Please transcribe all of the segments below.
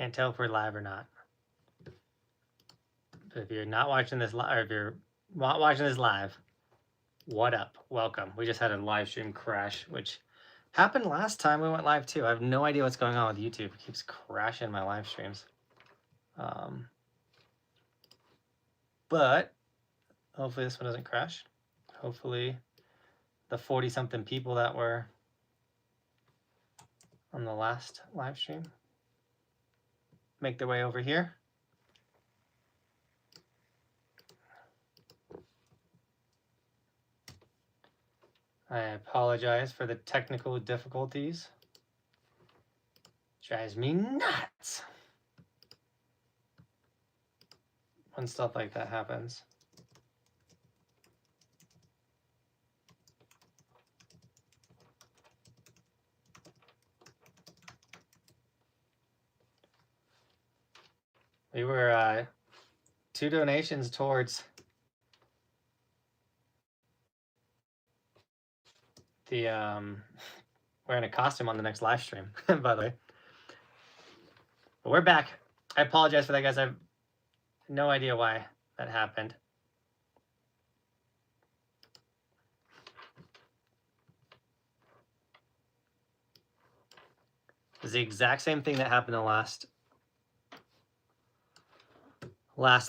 Can't tell if we're live or not. So if you're not watching this live, or if you're not watching this live, what up? Welcome. We just had a live stream crash, which happened last time we went live too. I have no idea what's going on with YouTube. It keeps crashing my live streams. But hopefully this one doesn't crash. Hopefully the 40-something people that were on the last live stream make their way over here. I apologize for the technical difficulties. Drives me nuts when stuff like that happens. We were 2 donations towards the wearing a costume on the next live stream, by the way. But we're back. I apologize for that, guys. I have no idea why that happened. It's the exact same thing that happened in the last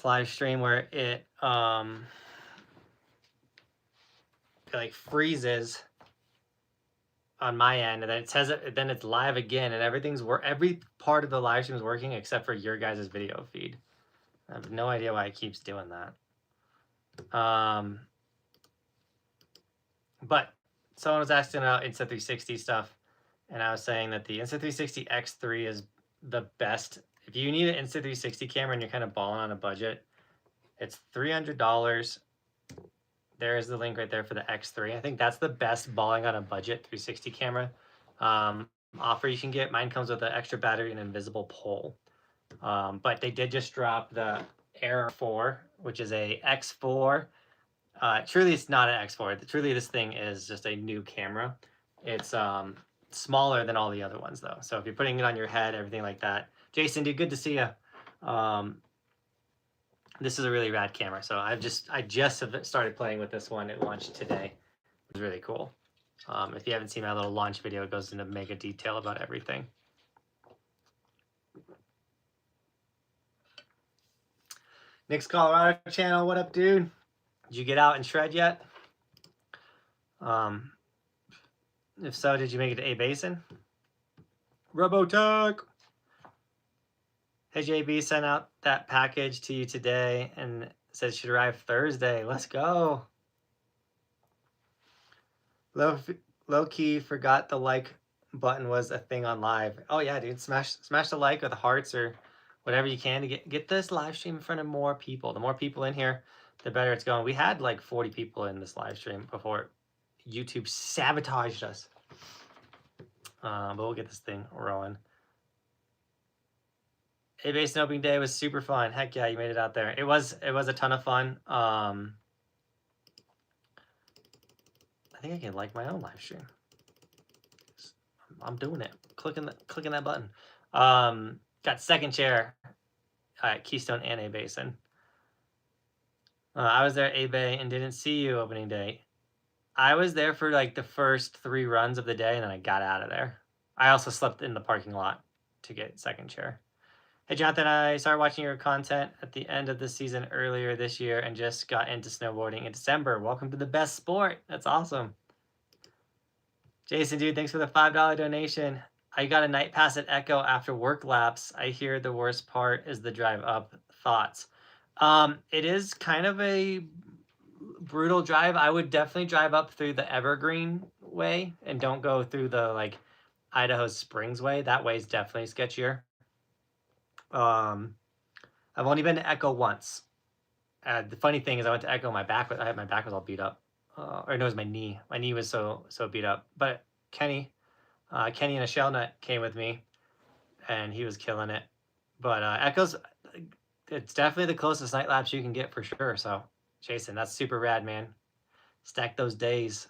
live stream, where it like freezes on my end, and then it says it, then it's live again, and every part of the live stream is working except for your guys' video feed. I have no idea why it keeps doing that. But someone was asking about Insta360 stuff, and I was saying that the Insta360 X3 is the best. If you need an Insta360 camera and you're kind of balling on a budget, it's $300. There's the link right there for the X3. I think that's the best balling on a budget 360 camera offer you can get. Mine comes with an extra battery and invisible pole. But they did just drop the Air 4, which is a X4. Truly, it's not an X4. Truly, this thing is just a new camera. It's smaller than all the other ones, though. So if you're putting it on your head, everything like that. Jason, dude, good to see you. This is a really rad camera. So I just have started playing with this one. It launched today. It was really cool. If you haven't seen my little launch video, it goes into mega detail about everything. Nick's Colorado channel, what up, dude? Did you get out and shred yet? If so, did you make it to A-Basin? Robotech! Hey, JB sent out that package to you today and said it should arrive Thursday. Let's go. Low key forgot the like button was a thing on live. Oh yeah, dude, smash the like or the hearts or whatever you can to get this live stream in front of more people. The more people in here, the better it's going. We had like 40 people in this live stream before YouTube sabotaged us. But we'll get this thing rolling. A-Basin opening day was super fun. Heck yeah, you made it out there. It was a ton of fun. I think I can like my own live stream. I'm doing it. Clicking that button. Got second chair at Keystone and A-Basin. I was there at A-Bay and didn't see you opening day. I was there for like the first 3 runs of the day, and then I got out of there. I also slept in the parking lot to get second chair. Hey, Jonathan, I started watching your content at the end of the season earlier this year and just got into snowboarding in December. Welcome to the best sport. That's awesome. Jason, dude, thanks for the $5 donation. I got a night pass at Echo after work laps. I hear the worst part is the drive up. Thoughts? It is kind of a brutal drive. I would definitely drive up through the Evergreen way and don't go through the like Idaho Springs way. That way is definitely sketchier. I've only been to Echo once. The funny thing is I went to Echo, my back was all beat up. Or no, it was my knee. My knee was so beat up. But Kenny and a shell nut came with me and he was killing it. But Echo's, it's definitely the closest night lapse you can get for sure. So Jason, that's super rad, man. Stack those days.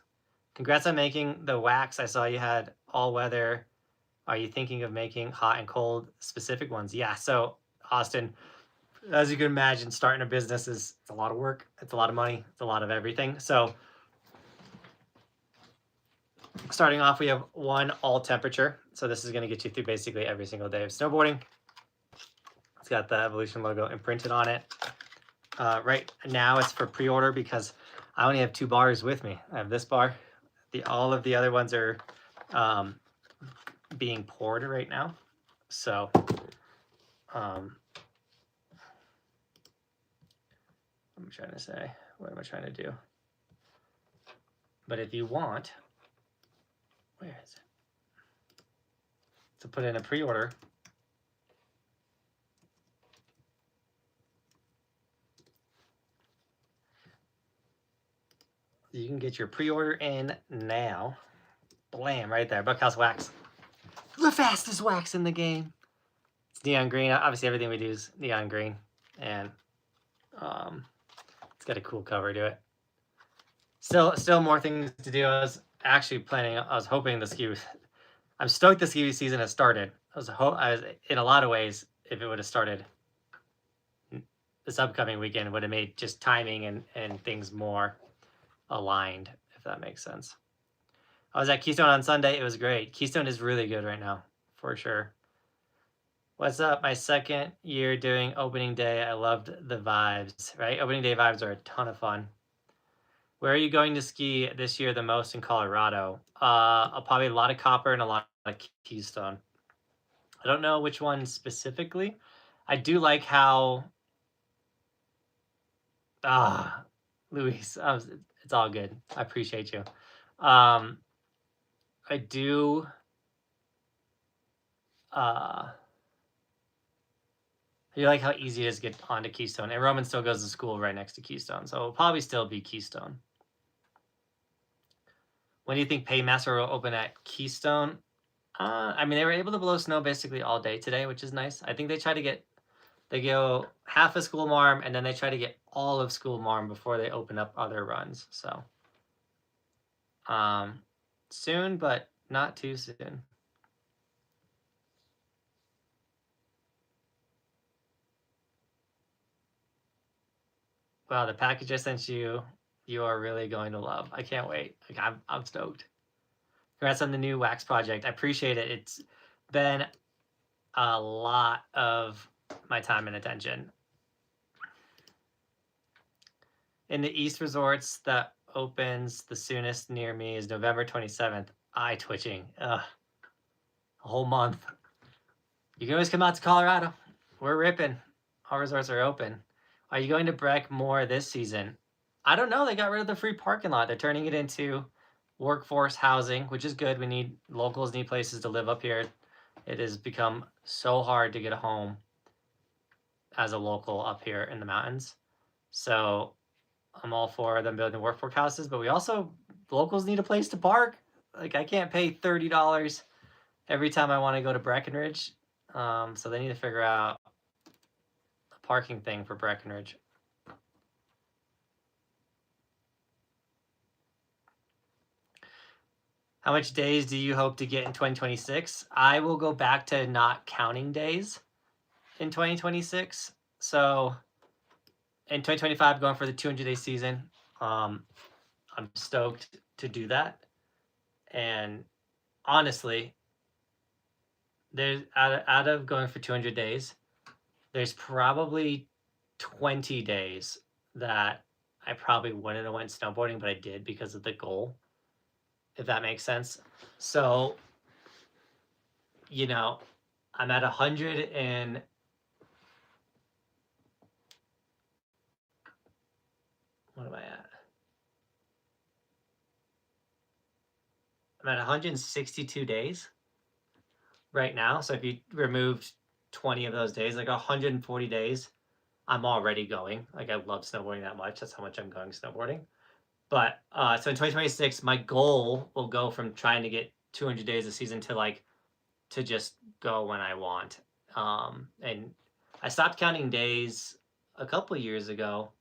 Congrats on making the wax. I saw you had all weather. Are you thinking of making hot and cold specific ones? Yeah. So Austin, as you can imagine, starting a business it's a lot of work. It's a lot of money. It's a lot of everything. So starting off, we have one all temperature. So this is going to get you through basically every single day of snowboarding. It's got the Evolution logo imprinted on it. Right now it's for pre-order because I only have 2 bars with me. I have this bar. All of the other ones are being poured right now. So I'm trying to say, what am I trying to do? But if you want, where is it? To put in a pre-order, you can get your pre-order in now. Blam, right there. Buckhouse wax. The fastest wax in the game. It's neon green. Obviously, everything we do is neon green. And it's got a cool cover to it. Still more things to do. I was hoping the ski. I'm stoked the ski season has started. I was in a lot of ways, if it would have started this upcoming weekend, would have made just timing and things more aligned, if that makes sense. I was at Keystone on Sunday. It was great. Keystone is really good right now, for sure. What's up? My second year doing opening day. I loved the vibes, right? Opening day vibes are a ton of fun. Where are you going to ski this year the most in Colorado? Probably a lot of Copper and a lot of Keystone. I don't know which one specifically. I do like how... Luis, it's all good. I appreciate you. I do... You like how easy it is to get onto Keystone. And Roman still goes to school right next to Keystone, so it'll probably still be Keystone. When do you think Paymaster will open at Keystone? I mean, they were able to blow snow basically all day today, which is nice. I think they go half of School Marm, and then they try to get all of School Marm before they open up other runs. So, soon, but not too soon. Wow, the package I sent you, you are really going to love. I can't wait. Like, I'm stoked. Congrats on the new wax project. I appreciate it. It's been a lot of my time and attention. In the East Resorts that opens the soonest near me is November 27th. Eye twitching. Ugh. A whole month. You can always come out to Colorado. We're ripping. All resorts are open. Are you going to Breck more this season? I don't know. They got rid of the free parking lot. They're turning it into workforce housing, which is good. Locals need places to live up here. It has become so hard to get a home as a local up here in the mountains. So I'm all for them building workforce houses, but locals need a place to park. Like, I can't pay $30 every time I want to go to Breckenridge. So they need to figure out a parking thing for Breckenridge. How much days do you hope to get in 2026? I will go back to not counting days in 2026. So in 2025, going for the 200-day season. I'm stoked to do that. And honestly, there's out of going for 200 days, there's probably 20 days that I probably wouldn't have went snowboarding, but I did because of the goal, if that makes sense. So, I'm at 100 and what am I at? I'm at 162 days right now. So if you removed 20 of those days, like 140 days, I'm already going. Like, I love snowboarding that much. That's how much I'm going snowboarding. But so in 2026, my goal will go from trying to get 200 days a season to just go when I want. And I stopped counting days a couple years ago,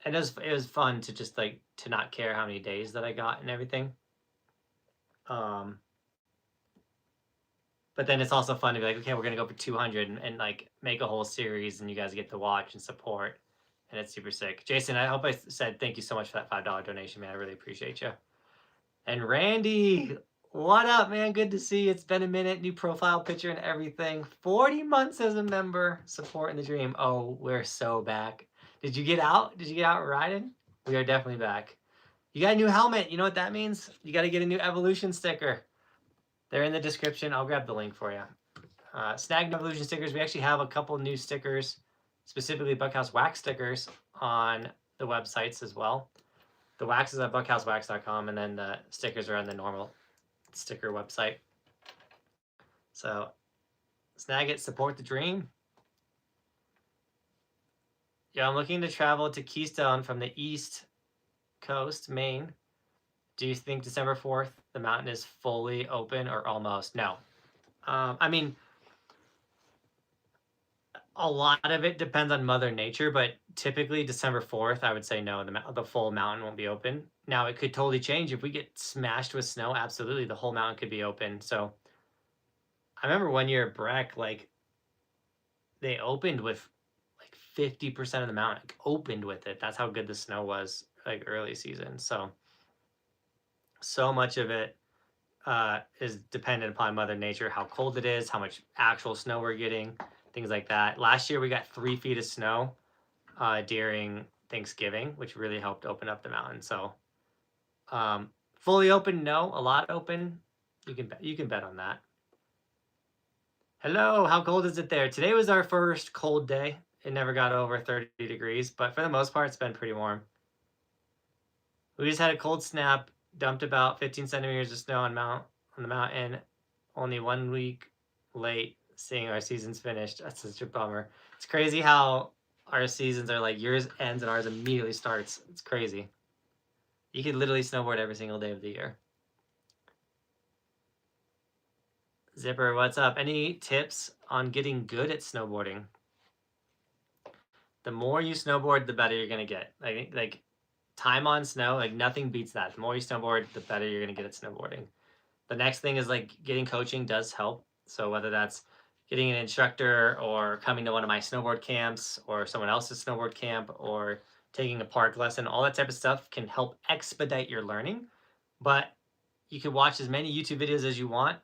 and it was fun to just to not care how many days that I got and everything. But then it's also fun to be like, okay, we're gonna go for 200 and like make a whole series, and you guys get to watch and support, and it's super sick. Jason, I hope I said thank you so much for that $5 donation, man. I really appreciate you. And Randy, what up, man? Good to see you. It's been a minute. New profile picture and everything. 40 months as a member, supporting the dream. Oh, we're so back. Did you get out? Did you get out riding? We are definitely back. You got a new helmet. You know what that means? You got to get a new Evolution sticker. They're in the description. I'll grab the link for you. Snag Evolution stickers. We actually have a couple new stickers, specifically Buckhouse wax stickers on the websites as well. The wax is at buckhousewax.com, and then the stickers are on the normal sticker website. So snag it, support the dream. Yeah, I'm looking to travel to Keystone from the East Coast, Maine. Do you think December 4th the mountain is fully open or almost? No. I mean, a lot of it depends on Mother Nature, but typically December 4th, I would say no, the full mountain won't be open. Now, it could totally change. If we get smashed with snow, absolutely, the whole mountain could be open. So I remember one year at Breck, like, they opened with like 50% of the mountain, like, opened with it. That's how good the snow was, like, early season. So much of it is dependent upon Mother Nature, how cold it is, how much actual snow we're getting, things like that. Last year we got 3 feet of snow during Thanksgiving, which really helped open up the mountain. So fully open, no. A lot open, you can bet on that. Hello, how cold is it there? Today was our first cold day. It never got over 30 degrees, but for the most part, it's been pretty warm. We just had a cold snap, dumped about 15 centimeters of snow on the mountain. Only 1 week late, seeing our season's finished. That's such a bummer. It's crazy how our seasons are like yours ends and ours immediately starts. It's crazy. You could literally snowboard every single day of the year. Zipper, what's up? Any tips on getting good at snowboarding? The more you snowboard, the better you're gonna get. Like time on snow, like nothing beats that. The more you snowboard, the better you're gonna get at snowboarding. The next thing is like getting coaching does help. So whether that's getting an instructor or coming to one of my snowboard camps or someone else's snowboard camp or taking a park lesson, all that type of stuff can help expedite your learning. But you can watch as many YouTube videos as you want.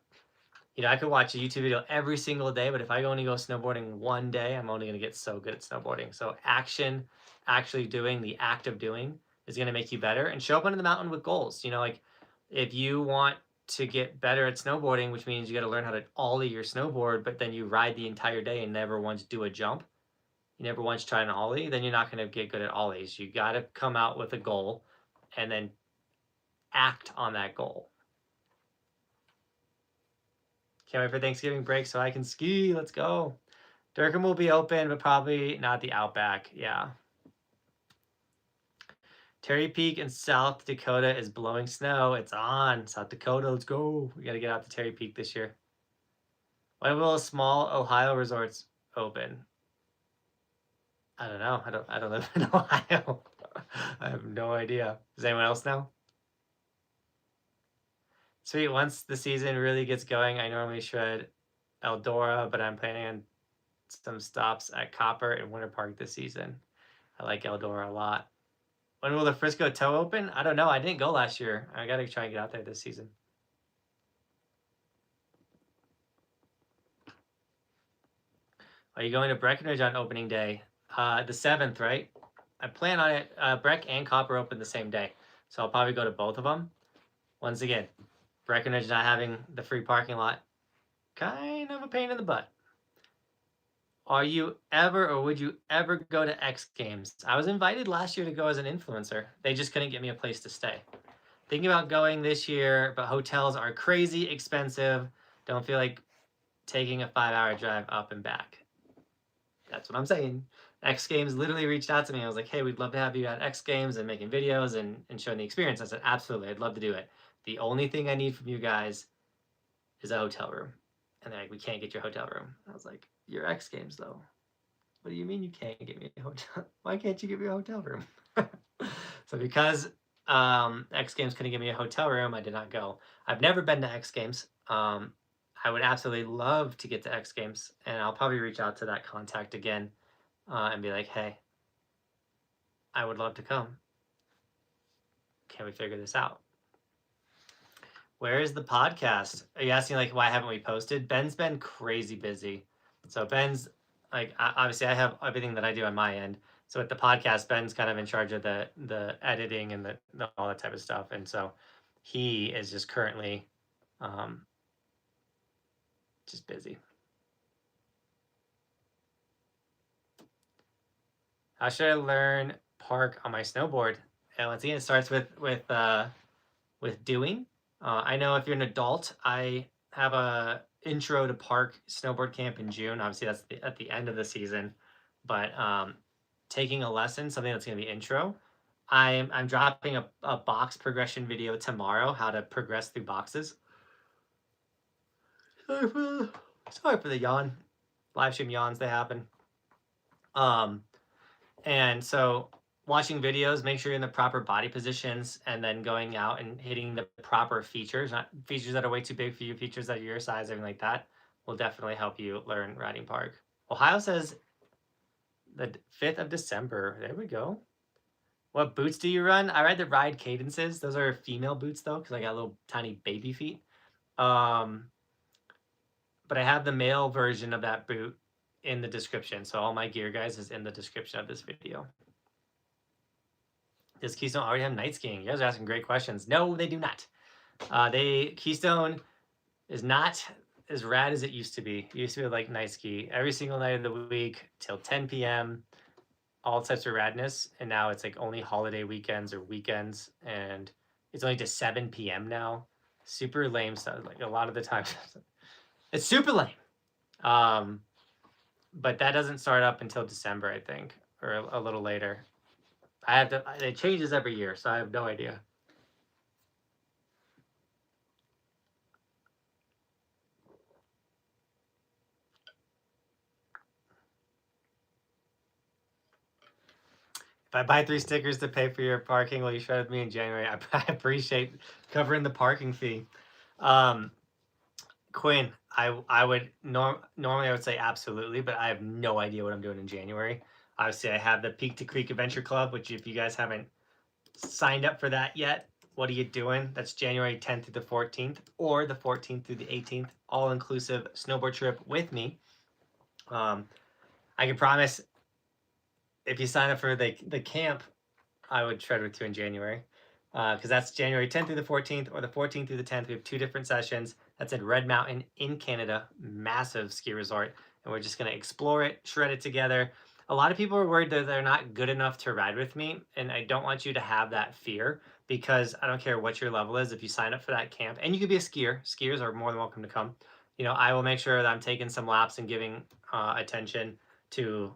You know, I could watch a YouTube video every single day, but if I only go snowboarding one day, I'm only going to get so good at snowboarding. So action, actually doing, the act of doing is going to make you better, and show up onto the mountain with goals. You know, like if you want to get better at snowboarding, which means you got to learn how to ollie your snowboard, but then you ride the entire day and never once do a jump, you never once try an ollie, then you're not going to get good at ollies. You got to come out with a goal and then act on that goal. Can't wait for Thanksgiving break so I can ski. Let's go. Durham will be open, but probably not the Outback. Yeah. Terry Peak in South Dakota is blowing snow. It's on. South Dakota, let's go. We got to get out to Terry Peak this year. When will small Ohio resorts open? I don't know. I don't live in Ohio. I have no idea. Does anyone else know? Sweet. Once the season really gets going, I normally shred Eldora, but I'm planning on some stops at Copper and Winter Park this season. I like Eldora a lot. When will the Frisco Toe open? I don't know. I didn't go last year. I got to try and get out there this season. Are you going to Breckenridge on opening day? The 7th, right? I plan on it. Breck and Copper open the same day, so I'll probably go to both of them. Once again, Breckenridge not having the free parking lot, kind of a pain in the butt. Are you ever, or would you ever go to X Games? I was invited last year to go as an influencer. They just couldn't get me a place to stay. Thinking about going this year, but hotels are crazy expensive. Don't feel like taking a 5-hour drive up and back. That's what I'm saying. X Games literally reached out to me. I was like, hey, we'd love to have you at X Games and making videos and showing the experience. I said, absolutely, I'd love to do it. The only thing I need from you guys is a hotel room. And they're like, we can't get your hotel room. I was like, you're X Games though. What do you mean you can't get me a hotel? Why can't you give me a hotel room? So because X Games couldn't give me a hotel room, I did not go. I've never been to X Games. I would absolutely love to get to X Games, and I'll probably reach out to that contact again and be like, hey, I would love to come. Can we figure this out? Where is the podcast? Are you asking like why haven't we posted? Ben's been crazy busy. So Ben's like obviously I have everything that I do on my end. So with the podcast, Ben's kind of in charge of the editing and the all that type of stuff. And so he is just currently just busy. How should I learn park on my snowboard? And once again, it starts with doing. I know if you're an adult, I have a intro to park snowboard camp in June. Obviously, that's at the end of the season, but taking a lesson, something that's going to be intro. I'm dropping a box progression video tomorrow, how to progress through boxes. Sorry for the yawn. Live stream yawns, they happen. And so watching videos, make sure you're in the proper body positions, and then going out and hitting the proper features, not features that are way too big for you, features that are your size, everything like that, will definitely help you learn riding park. Ohio says the 5th of December. There we go. What boots do you run? I ride the Ride Cadences. Those are female boots though, because I got little tiny baby feet. But I have the male version of that boot in the description. So all my gear, guys, is in the description of this video. Does Keystone already have night skiing? You guys are asking great questions. No, they do not. Keystone is not as rad as it used to be. It used to be like night ski every single night of the week till 10 p.m. All types of radness. And now it's like only holiday weekends or weekends. And it's only to 7 p.m. now. Super lame stuff. Like a lot of the time. It's super lame. But that doesn't start up until December, I think, or a little later. I have to. It changes every year, so I have no idea. If I buy 3 stickers to pay for your parking, will you shred with me in January? I appreciate covering the parking fee. Quinn, I would normally I would say absolutely, but I have no idea what I'm doing in January. Obviously, I have the Peak to Creek Adventure Club, which if you guys haven't signed up for that yet, what are you doing? That's January 10th through the 14th, or the 14th through the 18th, all-inclusive snowboard trip with me. I can promise if you sign up for the camp, I would shred with you in January, because that's January 10th through the 14th, or the 14th through the 10th. We have 2 different sessions. That's at Red Mountain in Canada, massive ski resort, and we're just going to explore it, shred it together. A lot of people are worried that they're not good enough to ride with me, and I don't want you to have that fear, because I don't care what your level is. If you sign up for that camp, and you could be a skier, skiers are more than welcome to come. You know, I will make sure that I'm taking some laps and giving attention to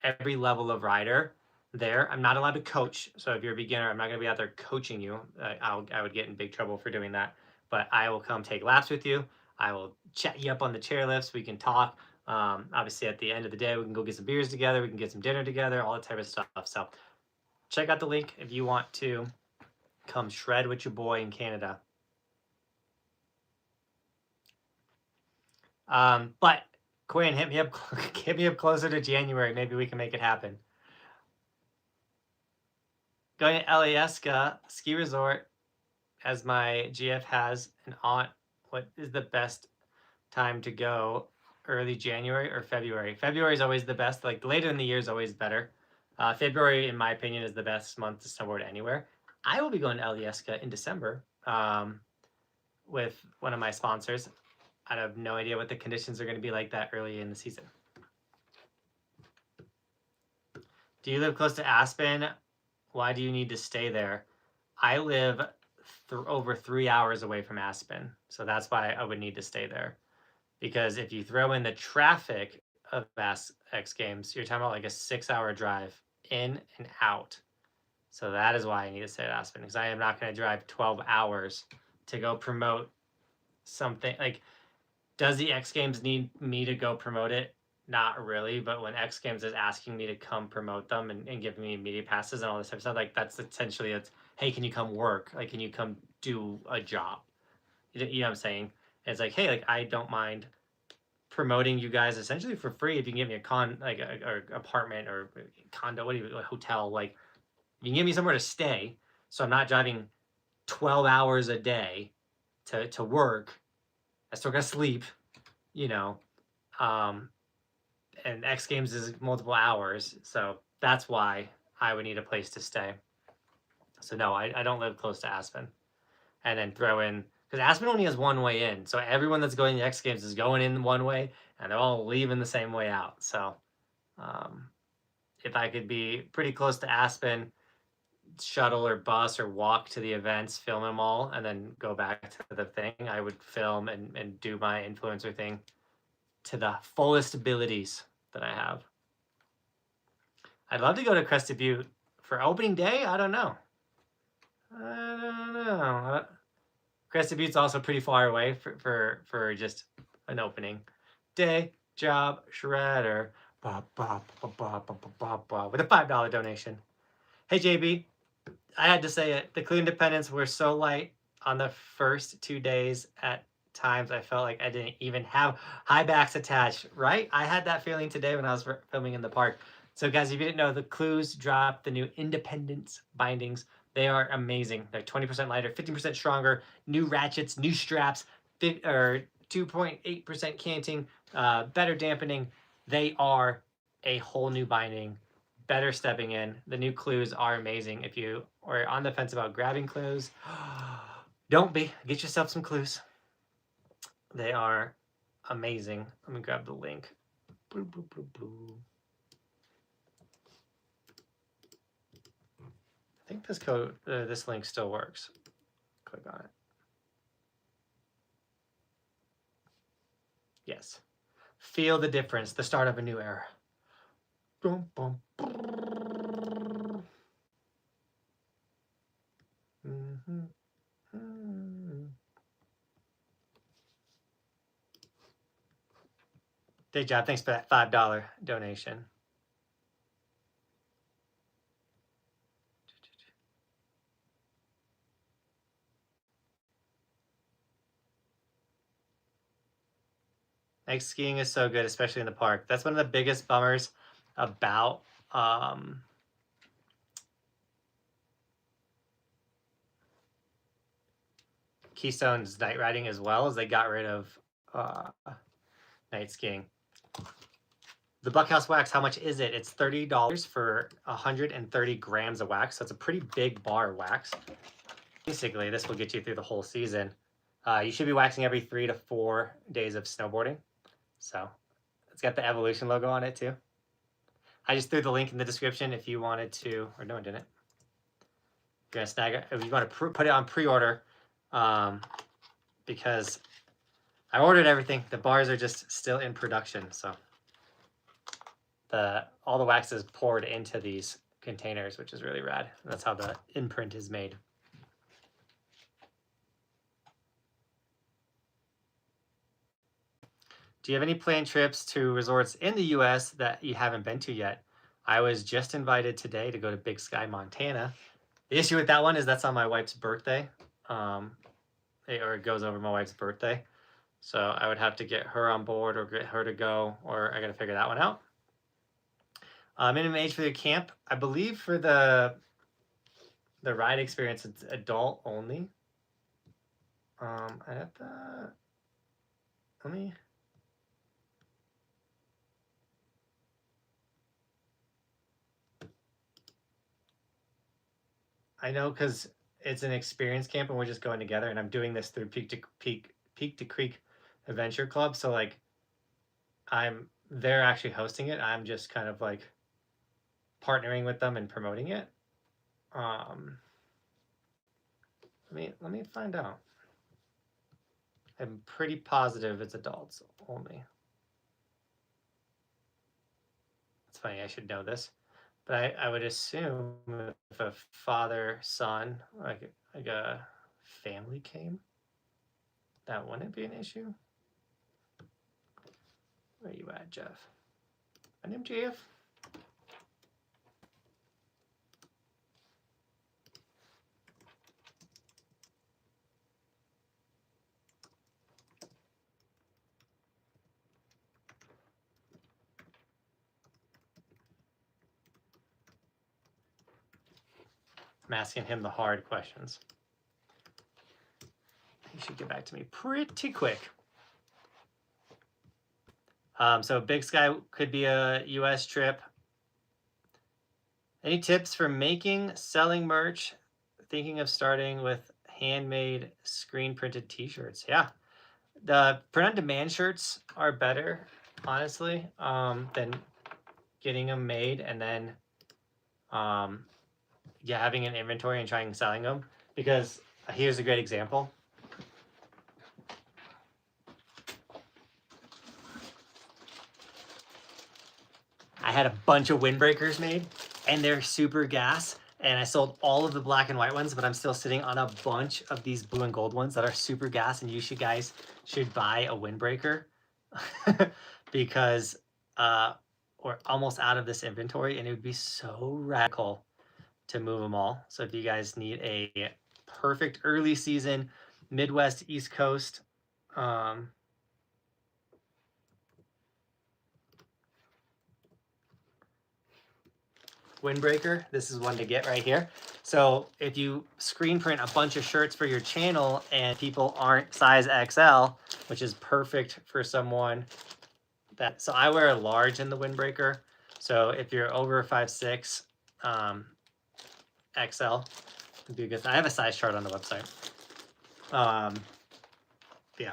every level of rider there. I'm not allowed to coach. So if you're a beginner, I'm not going to be out there coaching you. I would get in big trouble for doing that. But I will come take laps with you. I will chat you up on the chairlifts. We can talk. Obviously, at the end of the day, we can go get some beers together. We can get some dinner together, all that type of stuff. So check out the link if you want to come shred with your boy in Canada. But Quinn, hit me up closer to January. Maybe we can make it happen. Going to Alyeska Ski Resort, as my GF has an aunt. What is the best time to go? Early January or February? February is always the best. Like later in the year is always better. February, in my opinion, is the best month to snowboard anywhere. I will be going to Alyeska in December with one of my sponsors. I have no idea what the conditions are going to be like that early in the season. Do you live close to Aspen? Why do you need to stay there? I live over 3 hours away from Aspen, so that's why I would need to stay there. Because if you throw in the traffic of X Games, you're talking about like a 6-hour drive in and out. So that is why I need to stay at Aspen, because I am not going to drive 12 hours to go promote something. Like, does the X Games need me to go promote it? Not really, but when X Games is asking me to come promote them and giving me media passes and all this type of stuff, like that's essentially it's, hey, can you come work? Like, can you come do a job? You know what I'm saying? And it's like, hey, like I don't mind promoting you guys essentially for free if you can give me a apartment or condo, a hotel, like you can give me somewhere to stay, so I'm not driving 12 hours a day to work. I still gotta sleep, you know. And X Games is multiple hours, so that's why I would need a place to stay. So no, I don't live close to Aspen. And then throw in, because Aspen only has one way in, so everyone that's going to X Games is going in one way, and they're all leaving the same way out. So if I could be pretty close to Aspen, shuttle or bus or walk to the events, film them all, and then go back to the thing, I would film and do my influencer thing to the fullest abilities that I have. I'd love to go to Crested Butte for opening day. I don't know. Crested Butte's also pretty far away for just an opening day. Job shredder. With a $5 donation. Hey JB, I had to say it. The Clue Independents were so light on the first 2 days. At times I felt like I didn't even have high backs attached, right? I had that feeling today when I was filming in the park. So guys, if you didn't know, the Clues dropped the new Independence bindings. They are amazing. They're 20% lighter, 15% stronger, new ratchets, new straps, 2.8% canting, better dampening. They are a whole new binding, better stepping in. The new Clues are amazing. If you are on the fence about grabbing Clues, don't be. Get yourself some Clues. They are amazing. Let me grab the link. Boo, boo, boo, boo. I think this code, this link still works. Click on it. Yes. Feel the difference. The start of a new era. Boom, boom. Day job. Thanks for that $5 donation. Like skiing is so good, especially in the park. That's one of the biggest bummers about Keystone's night riding as well, as they got rid of night skiing. The Buckhouse wax, how much is it? It's $30 for 130 grams of wax. So it's a pretty big bar of wax. Basically, this will get you through the whole season. You should be waxing every 3 to 4 days of snowboarding. So it's got the Evolution logo on it too. I just threw the link in the description if you wanted to, or no one didn't. You're gonna snag it. If you want to put it on pre-order, because I ordered everything. The bars are just still in production, so all the wax is poured into these containers, which is really rad. That's how the imprint is made. Do you have any planned trips to resorts in the US that you haven't been to yet? I was just invited today to go to Big Sky, Montana. The issue with that one is that's on my wife's birthday, or it goes over my wife's birthday. So I would have to get her on board or get her to go, or I got to figure that one out. Minimum age for the camp, I believe for the ride experience, it's adult only. I have to, let me, I know because it's an experience camp and we're just going together, and I'm doing this through Peak to Creek Adventure Club. So like, they're actually hosting it. I'm just kind of like partnering with them and promoting it. Let me find out. I'm pretty positive it's adults only. It's funny, I should know this, but I would assume if a father, son, like a family came, that wouldn't be an issue. Where you at, Jeff? My name's Jeff. I'm asking him the hard questions. He should get back to me pretty quick. So Big Sky could be a US trip. Any tips for making, selling merch? Thinking of starting with handmade screen printed t-shirts. Yeah. The print on demand shirts are better, honestly, than getting them made and then having an inventory and trying selling them. Because here's a great example. I had a bunch of windbreakers made and they're super gas, and I sold all of the black and white ones, but I'm still sitting on a bunch of these blue and gold ones that are super gas, and you guys should buy a windbreaker because we're almost out of this inventory and it would be so radical to move them all. So if you guys need a perfect early season Midwest East Coast windbreaker, this is one to get right here. So if you screen print a bunch of shirts for your channel and people aren't size XL, which is perfect for someone that, so I wear a large in the windbreaker. So if you're over 5'6", XL would be a good. I have a size chart on the website. Yeah,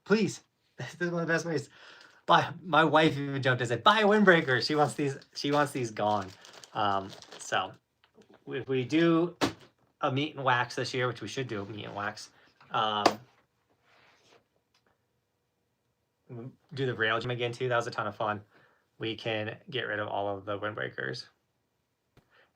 please. This is one of the best ways. My wife even jumped and said, "Buy a windbreaker." She wants these. She wants these gone. So if we do a meet and wax this year, which we should do a meet and wax, do the rail gym again too. That was a ton of fun. We can get rid of all of the windbreakers.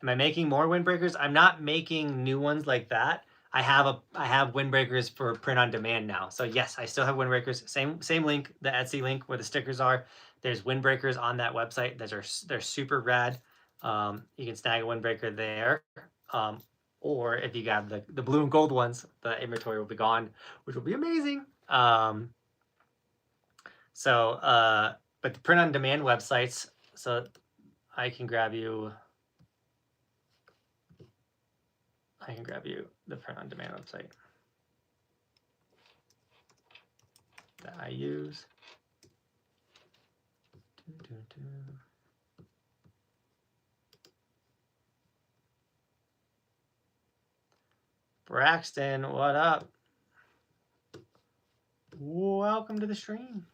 Am I making more windbreakers? I'm not making new ones like that. I have windbreakers for print on demand now. So yes, I still have windbreakers. Same link, the Etsy link where the stickers are. There's windbreakers on that website. They're super rad. You can snag a windbreaker there. Or if you got the blue and gold ones, the inventory will be gone, which will be amazing. But the print on demand websites, so I can grab you the print on demand website that I use. Braxton, what up? Welcome to the stream.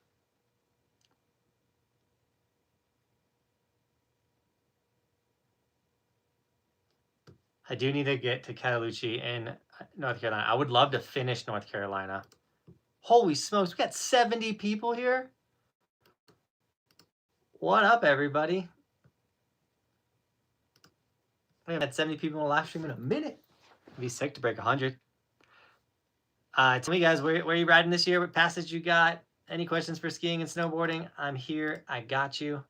I do need to get to Cataloochee in North Carolina. I would love to finish North Carolina. Holy smokes, we got 70 people here. What up, everybody? We haven't had 70 people in a live stream in a minute. It'd be sick to break 100. Tell me, guys, where are you riding this year? What passage you got? Any questions for skiing and snowboarding? I'm here. I got you.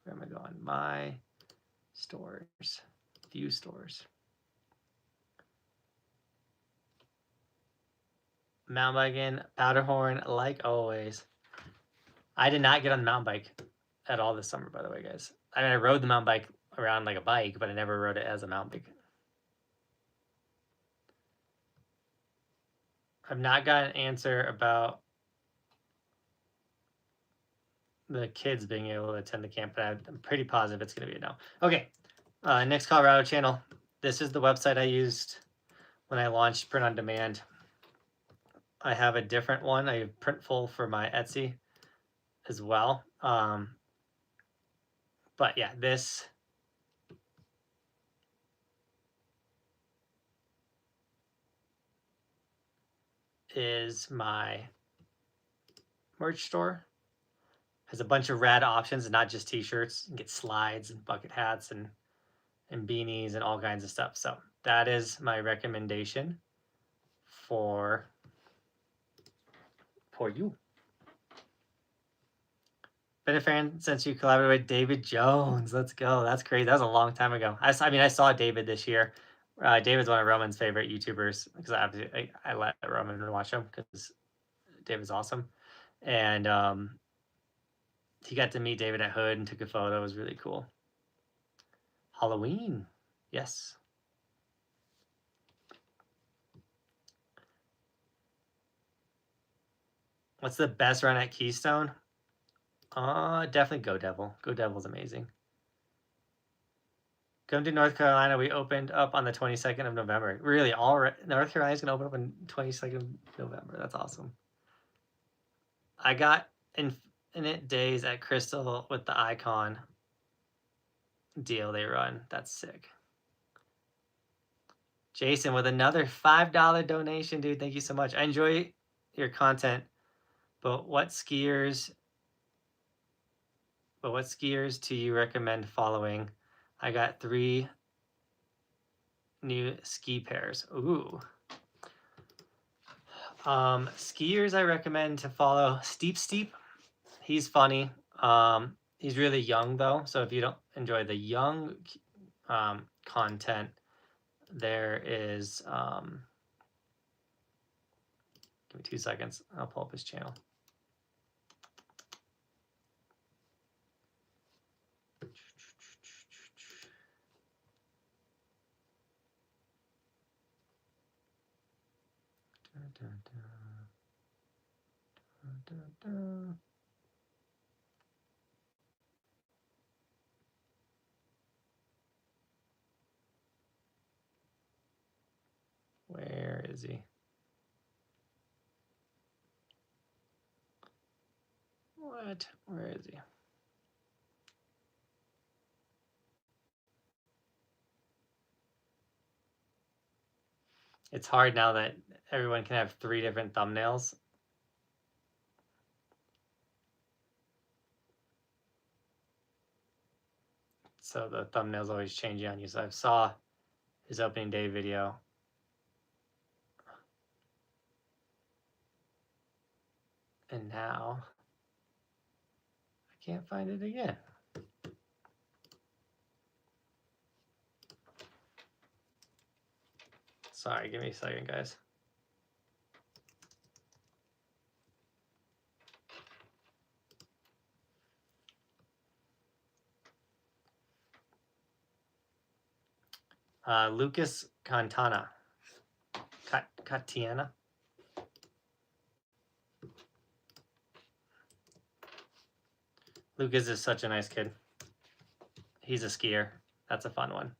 Where am I going? My stores. View stores. Mountain biking, Powderhorn, like always. I did not get on the mountain bike at all this summer, by the way, guys. I mean, I rode the mountain bike around like a bike, but I never rode it as a mountain bike. I've not got an answer about the kids being able to attend the camp, but I'm pretty positive it's going to be a no. Okay, next Colorado channel. This is the website I used when I launched print on demand. I have a different one. I have Printful for my Etsy as well. But yeah, this is my merch store. Has a bunch of rad options and not just t-shirts. You can get slides and bucket hats and beanies and all kinds of stuff. So that is my recommendation for you. Been a fan since you collaborated with David Jones. Let's go. That's crazy. That was a long time ago. I saw David this year. David's one of Roman's favorite YouTubers because I let Roman watch him because David's awesome. And He got to meet David at Hood and took a photo. It was really cool. Halloween. Yes. What's the best run at Keystone? Definitely Go Devil. Go Devil's amazing. Come to North Carolina. We opened up on the 22nd of November. Really, North Carolina's going to open up on 22nd of November. That's awesome. I got Infinite Days at Crystal with the Icon deal they run. That's sick. Jason with another $5 donation, dude. Thank you so much. I enjoy your content, but what skiers do you recommend following? I got 3 new ski pairs. Ooh. Skiers I recommend to follow Steep. He's funny. He's really young though, so if you don't enjoy the young content, there is give me 2 seconds. I'll pull up his channel. Where is he? What? Where is he? It's hard now that everyone can have 3 different thumbnails. So the thumbnail's always changing on you. So I saw his opening day video. And now I can't find it again. Sorry, give me a second, guys. Lucas Cantana. Catiana. Lucas is such a nice kid. He's a skier. That's a fun one.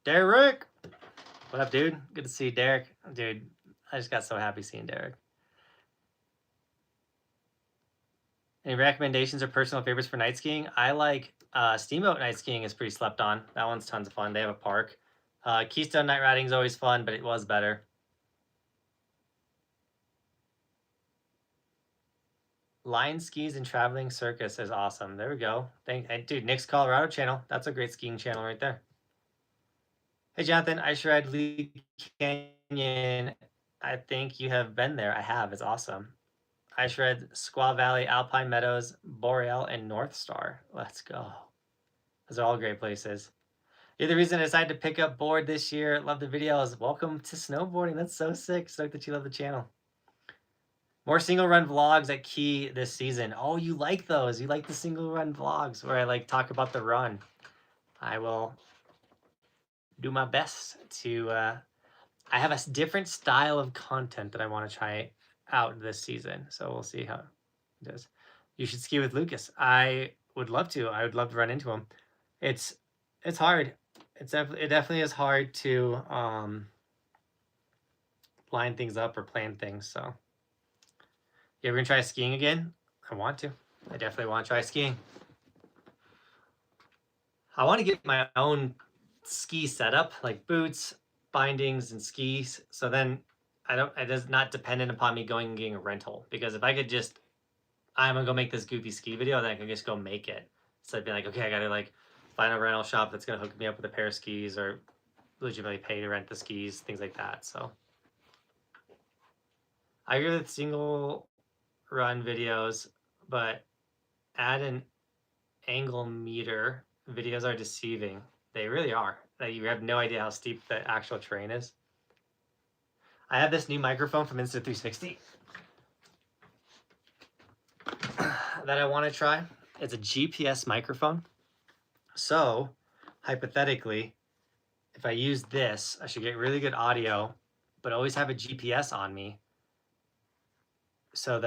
Derek! What up, dude? Good to see you, Derek. Dude, I just got so happy seeing Derek. Any recommendations or personal favorites for night skiing? I like Steamboat night skiing is pretty slept on. That one's tons of fun. They have a park. Keystone night riding is always fun, but it was better. Line skis and traveling circus is awesome. There we go. Dude, Nick's Colorado channel. That's a great skiing channel right there. Hey, Jonathan, I shred Lee Canyon. I think you have been there. I have. It's awesome. I shred Squaw Valley, Alpine Meadows, Boreal, and North Star. Let's go. Those are all great places. You're the reason I decided to pick up board this year. Love the videos. Welcome to snowboarding. That's so sick. Stoked that you love the channel. More single run vlogs at Key this season. Oh, you like those. You like the single run vlogs where I like talk about the run. I will do my best to, I have a different style of content that I want to try out this season. So we'll see how it does. You should ski with Lucas. I would love to. I would love to run into him. It's hard. It definitely is hard to line things up or plan things. So you ever gonna try skiing again? I want to. I definitely want to try skiing. I want to get my own ski setup, like boots, bindings, and skis. So then it is not dependent upon me going and getting a rental. Because if I could just, I'm gonna go make this goofy ski video, then I can just go make it. So I'd be like, okay, I gotta like find a rental shop that's gonna hook me up with a pair of skis or legitimately pay to rent the skis, things like that. So I agree with single run videos, but add an angle meter. Videos are deceiving. They really are. Like, you have no idea how steep the actual terrain is. I have this new microphone from Insta360 that I want to try. It's a GPS microphone. So, hypothetically, if I use this, I should get really good audio, but always have a GPS on me. So at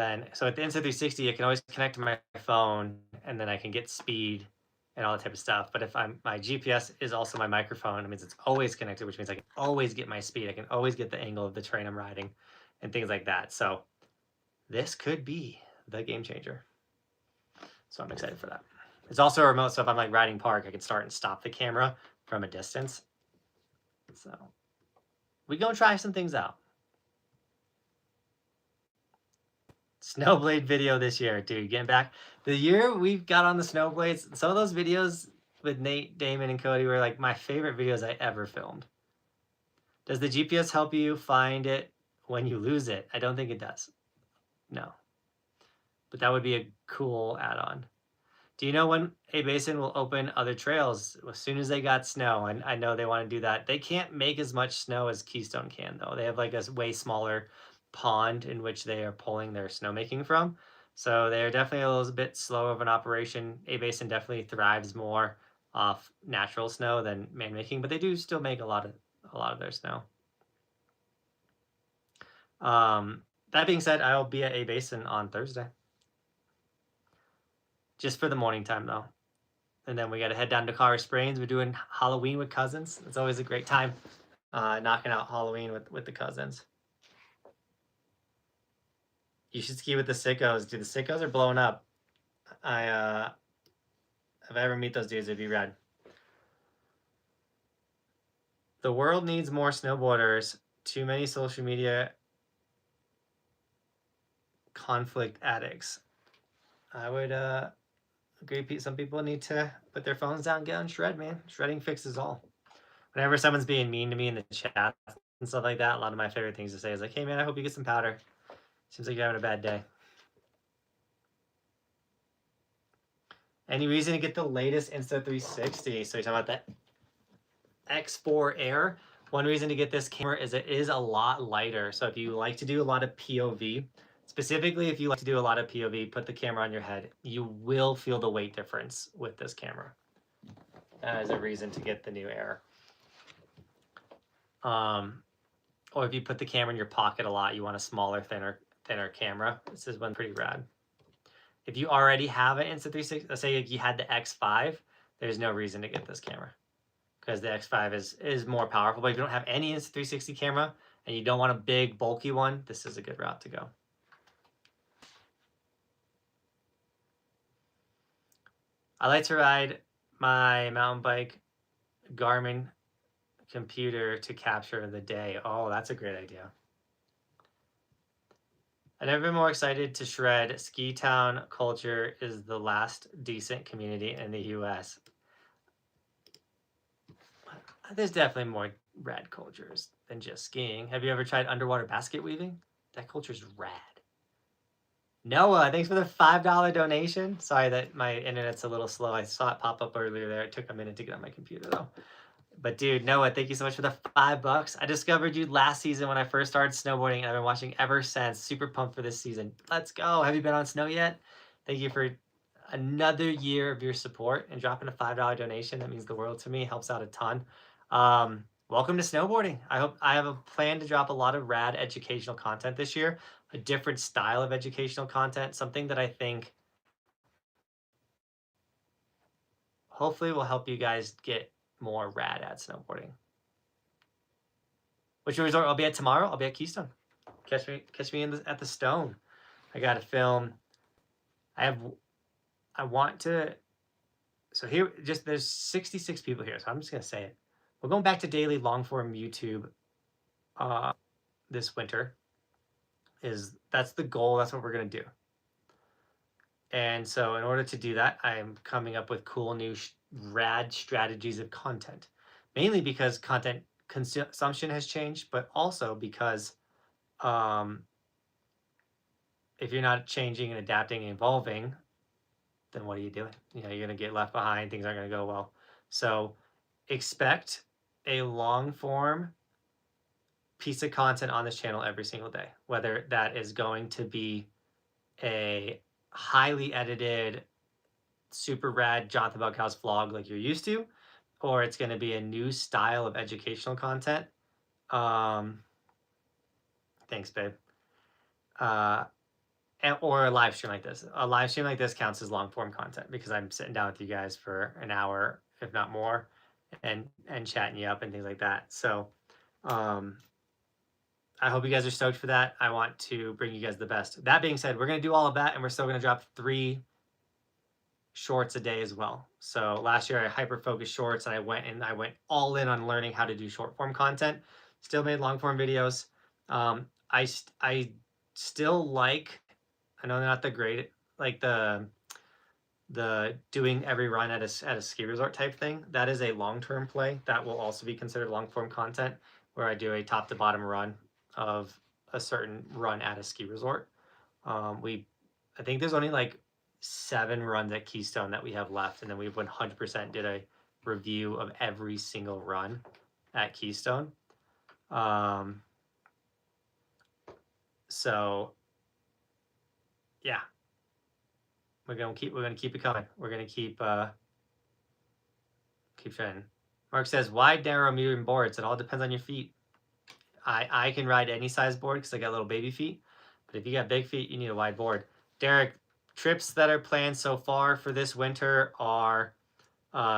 the Insta360, I can always connect to my phone, and then I can get speed and all that type of stuff. But if my GPS is also my microphone, it means it's always connected, which means I can always get my speed. I can always get the angle of the terrain I'm riding and things like that. So this could be the game changer. So I'm excited for that. It's also a remote, so if I'm like riding park, I can start and stop the camera from a distance. So we gonna try some things out. Snowblade video this year, dude. Getting back the year we've got on the snowblades. Some of those videos with Nate, Damon, and Cody were like my favorite videos I ever filmed. Does the GPS help you find it when you lose it? I don't think it does. No. But that would be a cool add-on. Do you know when A-Basin will open other trails? As soon as they got snow, and I know they want to do that. They can't make as much snow as Keystone can, though. They have like a way smaller pond in which they are pulling their snowmaking from. So they're definitely a little bit slower of an operation. A-Basin definitely thrives more off natural snow than man-making, but they do still make a lot of their snow. That being said, I'll be at A-Basin on Thursday. Just for the morning time, though. And then we got to head down to Colorado Springs. We're doing Halloween with cousins. It's always a great time, knocking out Halloween with the cousins. You should ski with the sickos. Dude, the sickos are blowing up. If I ever meet those dudes, it'd be rad. The world needs more snowboarders. Too many social media conflict addicts. I would agree, Pete. Some people need to put their phones down and get on shred, man. Shredding fixes all. Whenever someone's being mean to me in the chat and stuff like that, a lot of my favorite things to say is like, hey, man, I hope you get some powder. Seems like you're having a bad day. Any reason to get the latest Insta360? So you're talking about that X4 Air. One reason to get this camera is it is a lot lighter. So if you like to do a lot of POV, specifically if you like to do a lot of POV, put the camera on your head. You will feel the weight difference with this camera. That is a reason to get the new Air. Or if you put the camera in your pocket a lot, you want a smaller, thinner camera. This is one pretty rad. If you already have an Insta360, let's say you had the X5, there's no reason to get this camera because the X5 is more powerful. But if you don't have any Insta360 camera and you don't want a big, bulky one, this is a good route to go. I like to ride my mountain bike Garmin computer to capture the day. Oh, that's a great idea. I've never been more excited to shred. Ski town culture is the last decent community in the US. There's definitely more rad cultures than just skiing. Have you ever tried underwater basket weaving? That culture's rad. Noah, thanks for the $5 donation. Sorry that my internet's a little slow. I saw it pop up earlier there. It took a minute to get on my computer though. But dude, Noah, thank you so much for the $5. I discovered you last season when I first started snowboarding, and I've been watching ever since. Super pumped for this season. Let's go. Have you been on snow yet? Thank you for another year of your support and dropping a $5 donation. That means the world to me. Helps out a ton. Welcome to snowboarding. I have a plan to drop a lot of rad educational content this year, a different style of educational content, something that I think hopefully will help you guys get more rad at snowboarding. Which resort I'll be at tomorrow? I'll be at Keystone. Catch me at the Stone. I got to film. I want to. So here, there's 66 people here, so I'm just gonna say it. We're going back to daily long form YouTube this winter. That's the goal. That's what we're gonna do. And so in order to do that, I'm coming up with cool new rad strategies of content, mainly because content consumption has changed, but also because if you're not changing and adapting and evolving, then what are you doing? You know, you're going to get left behind. Things aren't going to go well. So expect a long form piece of content on this channel every single day, whether that is going to be a highly edited, super rad Johnathan Buckhouse vlog like you're used to, or it's going to be a new style of educational content. Thanks, babe. Or a live stream like this. A live stream like this counts as long form content because I'm sitting down with you guys for an hour, if not more, and chatting you up and things like that. So I hope you guys are stoked for that. I want to bring you guys the best. That being said, we're going to do all of that, and we're still going to drop 3 shorts a day as well. So last year I hyper-focused shorts, and I went all in on learning how to do short form content. Still made long form videos. I still like, I know they're not the great, like the doing every run at a ski resort type thing. That is a long-term play. That will also be considered long form content, where I do a top to bottom run of a certain run at a ski resort. I think there's only like 7 runs at Keystone that we have left, and then we 100% did a review of every single run at Keystone. So yeah, we're gonna keep it coming. We're gonna keep trying. Mark says, wide, narrow, medium boards. It all depends on your feet. I can ride any size board because I got little baby feet, but if you got big feet, you need a wide board. Derek, trips that are planned so far for this winter are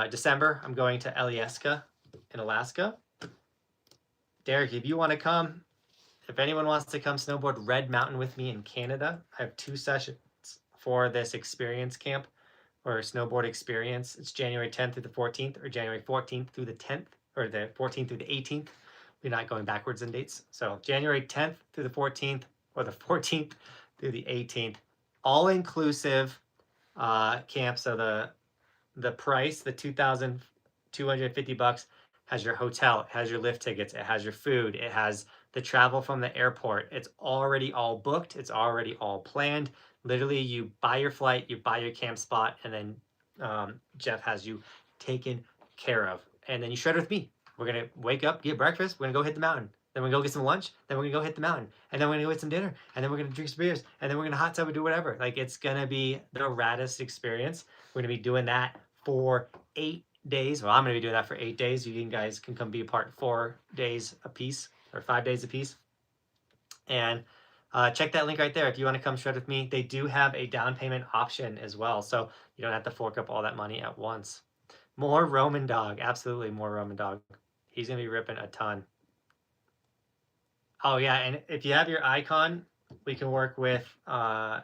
December. I'm going to Alyeska in Alaska. Derek, if you want to come, if anyone wants to come snowboard Red Mountain with me in Canada, I have 2 sessions for this experience camp or snowboard experience. It's January 10th through the 14th, or January 14th through the 10th, or the 14th through the 18th. We're not going backwards in dates. So January 10th through the 14th, or the 14th through the 18th, all inclusive camp. So the price, the $2,250, has your hotel, it has your lift tickets, it has your food, it has the travel from the airport. It's already all booked. It's already all planned. Literally, you buy your flight, you buy your camp spot, and then Jeff has you taken care of. And then you shred with me. We're going to wake up, get breakfast. We're going to go hit the mountain. Then we're going to go get some lunch. Then we're going to go hit the mountain. And then we're going to go get some dinner. And then we're going to drink some beers. And then we're going to hot tub and do whatever. Like, it's going to be the raddest experience. We're going to be doing that for 8 days. Well, I'm going to be doing that for 8 days. You guys can come be a part 4 days a piece, or 5 days a piece. And check that link right there if you want to come shred with me. They do have a down payment option as well, so you don't have to fork up all that money at once. More Roman Dog. Absolutely more Roman Dog. He's going to be ripping a ton. Oh, yeah, and if you have your icon, we can work with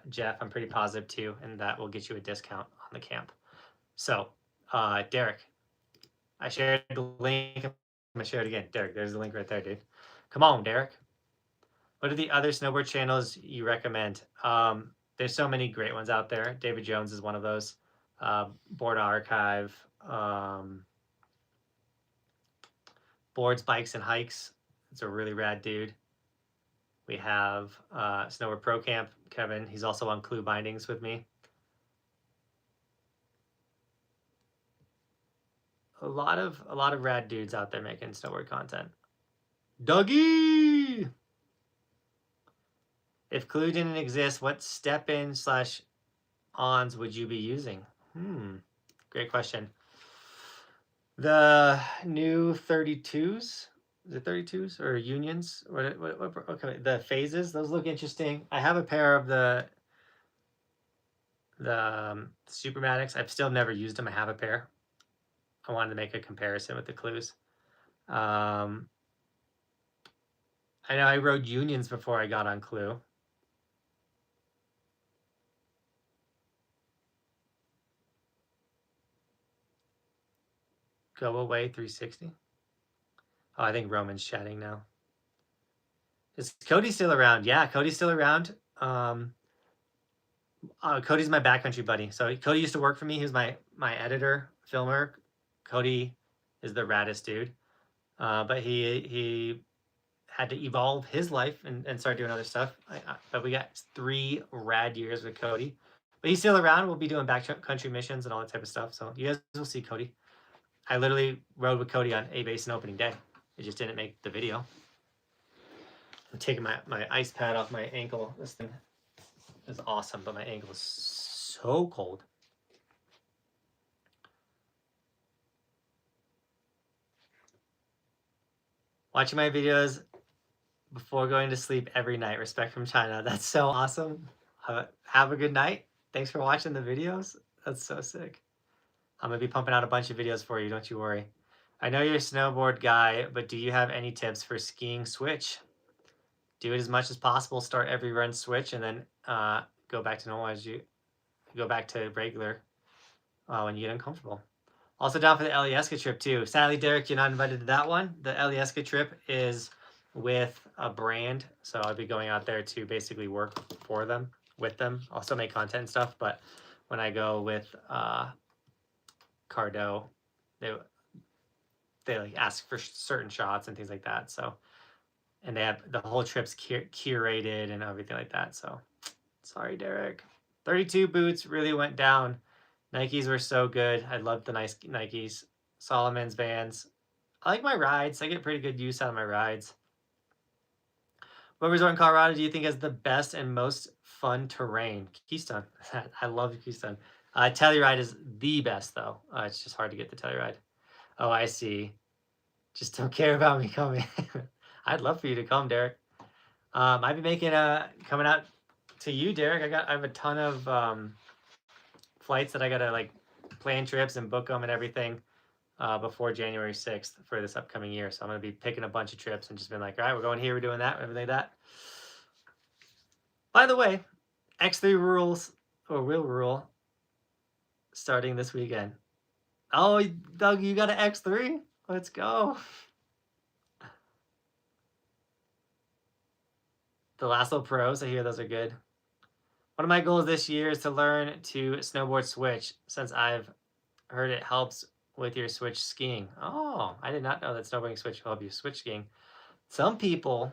Jeff. I'm pretty positive, too, and that will get you a discount on the camp. So, Derek, I shared the link. I'm going to share it again. Derek, there's the link right there, dude. Come on, Derek. What are the other snowboard channels you recommend? There's so many great ones out there. David Jones is one of those. Board Archive. Boards, Bikes, and Hikes. It's a really rad dude. We have Snowboard Pro Camp, Kevin. He's also on Clue Bindings with me. A lot of rad dudes out there making snowboard content. Dougie! If Clue didn't exist, what step-in/ons would you be using? Great question. The new 32s, is it 32s or unions? What, okay, the phases, those look interesting. I have a pair of the Supermatics. I've still never used them. I have a pair. I wanted to make a comparison with the Clues. I know I rode unions before I got on Clue. Go away 360. Oh, I think Roman's chatting now. Is Cody still around? Yeah, Cody's still around. Cody's my backcountry buddy. So Cody used to work for me. He was my editor, filmer. Cody is the raddest dude. But he had to evolve his life and start doing other stuff. But we got 3 rad years with Cody. But he's still around. We'll be doing backcountry missions and all that type of stuff. So you guys will see Cody. I literally rode with Cody on A-Basin opening day. It just didn't make the video. I'm taking my ice pad off my ankle. This thing is awesome, but my ankle is so cold. Watching my videos before going to sleep every night. Respect from China. That's so awesome. Have a good night. Thanks for watching the videos. That's so sick. I'm going to be pumping out a bunch of videos for you. Don't you worry. I know you're a snowboard guy, but do you have any tips for skiing switch? Do it as much as possible. Start every run switch and then go back to normal as you go back to regular when you get uncomfortable. Also down for the Alyeska trip too. Sadly, Derek, you're not invited to that one. The Alyeska trip is with a brand, so I'll be going out there to basically work for them, with them. Also make content and stuff, but when I go with Cardo, they like ask for certain shots and things like that. So, and they have the whole trip's curated and everything like that. So, sorry, Derek. 32 boots really went down. Nikes were so good. I loved the nice Nikes. Solomon's Vans. I like my rides. I get pretty good use out of my rides. What resort in Colorado do you think has the best and most fun terrain? Keystone. I love Keystone. Telluride is the best, though. It's just hard to get the Telluride. Oh, I see. Just don't care about me coming. I'd love for you to come, Derek. I'd be making coming out to you, Derek. I have a ton of flights that I gotta like plan trips and book them and everything before January 6th for this upcoming year. So I'm gonna be picking a bunch of trips and just being like, all right, we're going here, we're doing that, everything like that. By the way, X3 rules or will rule starting this weekend. Oh, Doug, you got an X3? Let's go. The Lasso Pros, I hear those are good. One of my goals this year is to learn to snowboard switch, since I've heard it helps with your switch skiing. Oh, I did not know that snowboarding switch will help you switch skiing. Some people,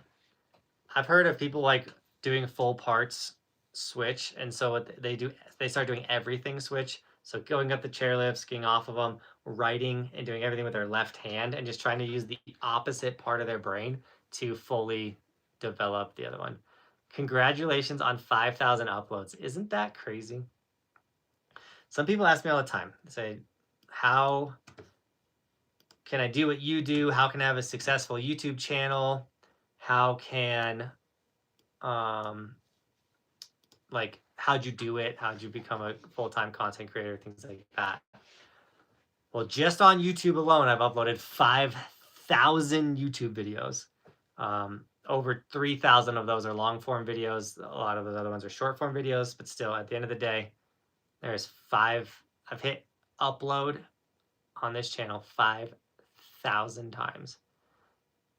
I've heard of people like doing full parts switch, and so what they do, they start doing everything switch. So going up the chairlift, skiing off of them, writing and doing everything with their left hand, and just trying to use the opposite part of their brain to fully develop the other one. Congratulations on 5,000 uploads. Isn't that crazy? Some people ask me all the time, they say, how can I do what you do? How can I have a successful YouTube channel? How can, like, how'd you do it? How'd you become a full-time content creator? Things like that. Well, just on YouTube alone, I've uploaded 5,000 YouTube videos. Over 3,000 of those are long form videos. A lot of those other ones are short form videos, but still at the end of the day, there's I've hit upload on this channel 5,000 times.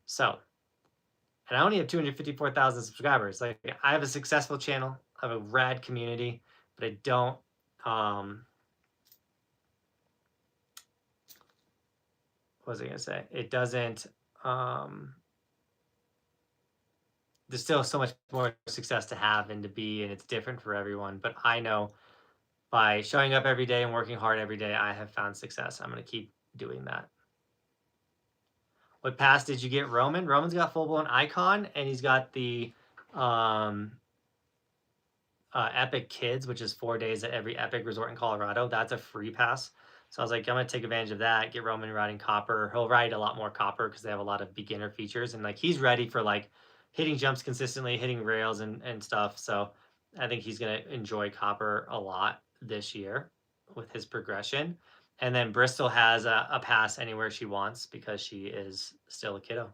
So, and I only have 254,000 subscribers. Like, I have a successful channel, I have a rad community, but I don't, what was I gonna say? It doesn't, there's still so much more success to have and to be, and it's different for everyone. But I know by showing up every day and working hard every day, I have found success. I'm going to keep doing that. What pass did you get, Roman? Roman's got full-blown icon, and he's got the Epic Kids, which is 4 days at every Epic resort in Colorado. That's a free pass. So I was like, I'm going to take advantage of that, get Roman riding copper. He'll ride a lot more copper because they have a lot of beginner features. And like, he's ready for like hitting jumps consistently, hitting rails and stuff. So I think he's going to enjoy copper a lot this year with his progression. And then Bristol has a pass anywhere she wants because she is still a kiddo.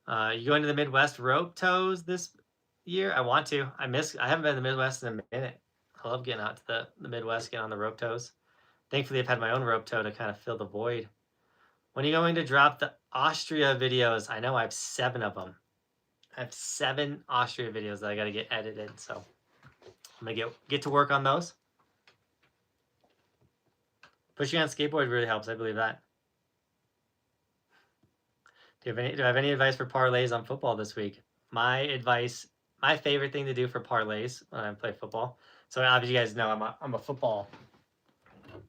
You going to the Midwest rope toes this year? I want to. I haven't been to the Midwest in a minute. I love getting out to the Midwest, getting on the rope toes. Thankfully, I've had my own rope toe to kind of fill the void. When are you going to drop the Austria videos? I know I have 7 of them. I have 7 Austria videos that I got to get edited. So I'm going to get to work on those. Pushing on skateboard really helps. I believe that. Do I have any advice for parlays on football this week? My advice, my favorite thing to do for parlays when I play football. So obviously you guys know I'm a football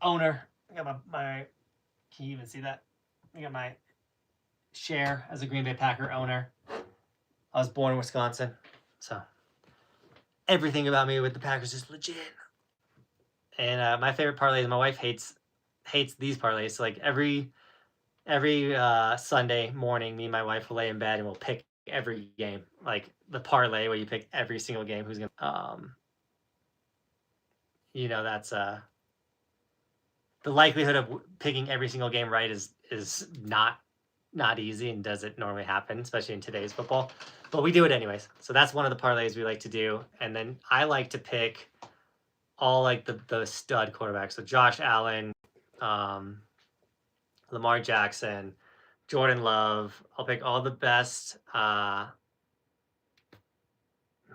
owner. I got my can you even see that? I got my share as a Green Bay Packer owner. I was born in Wisconsin, so everything about me with the Packers is legit. And my favorite parlay is my wife hates these parlays. So like every Sunday morning, me and my wife will lay in bed and we'll pick every game, like the parlay where you pick every single game who's gonna you know, that's the likelihood of picking every single game right is not easy and doesn't normally happen, especially in today's football. But we do it anyways. So that's one of the parlays we like to do. And then I like to pick all like the stud quarterbacks. So Josh Allen, Lamar Jackson, Jordan Love. I'll pick all the best.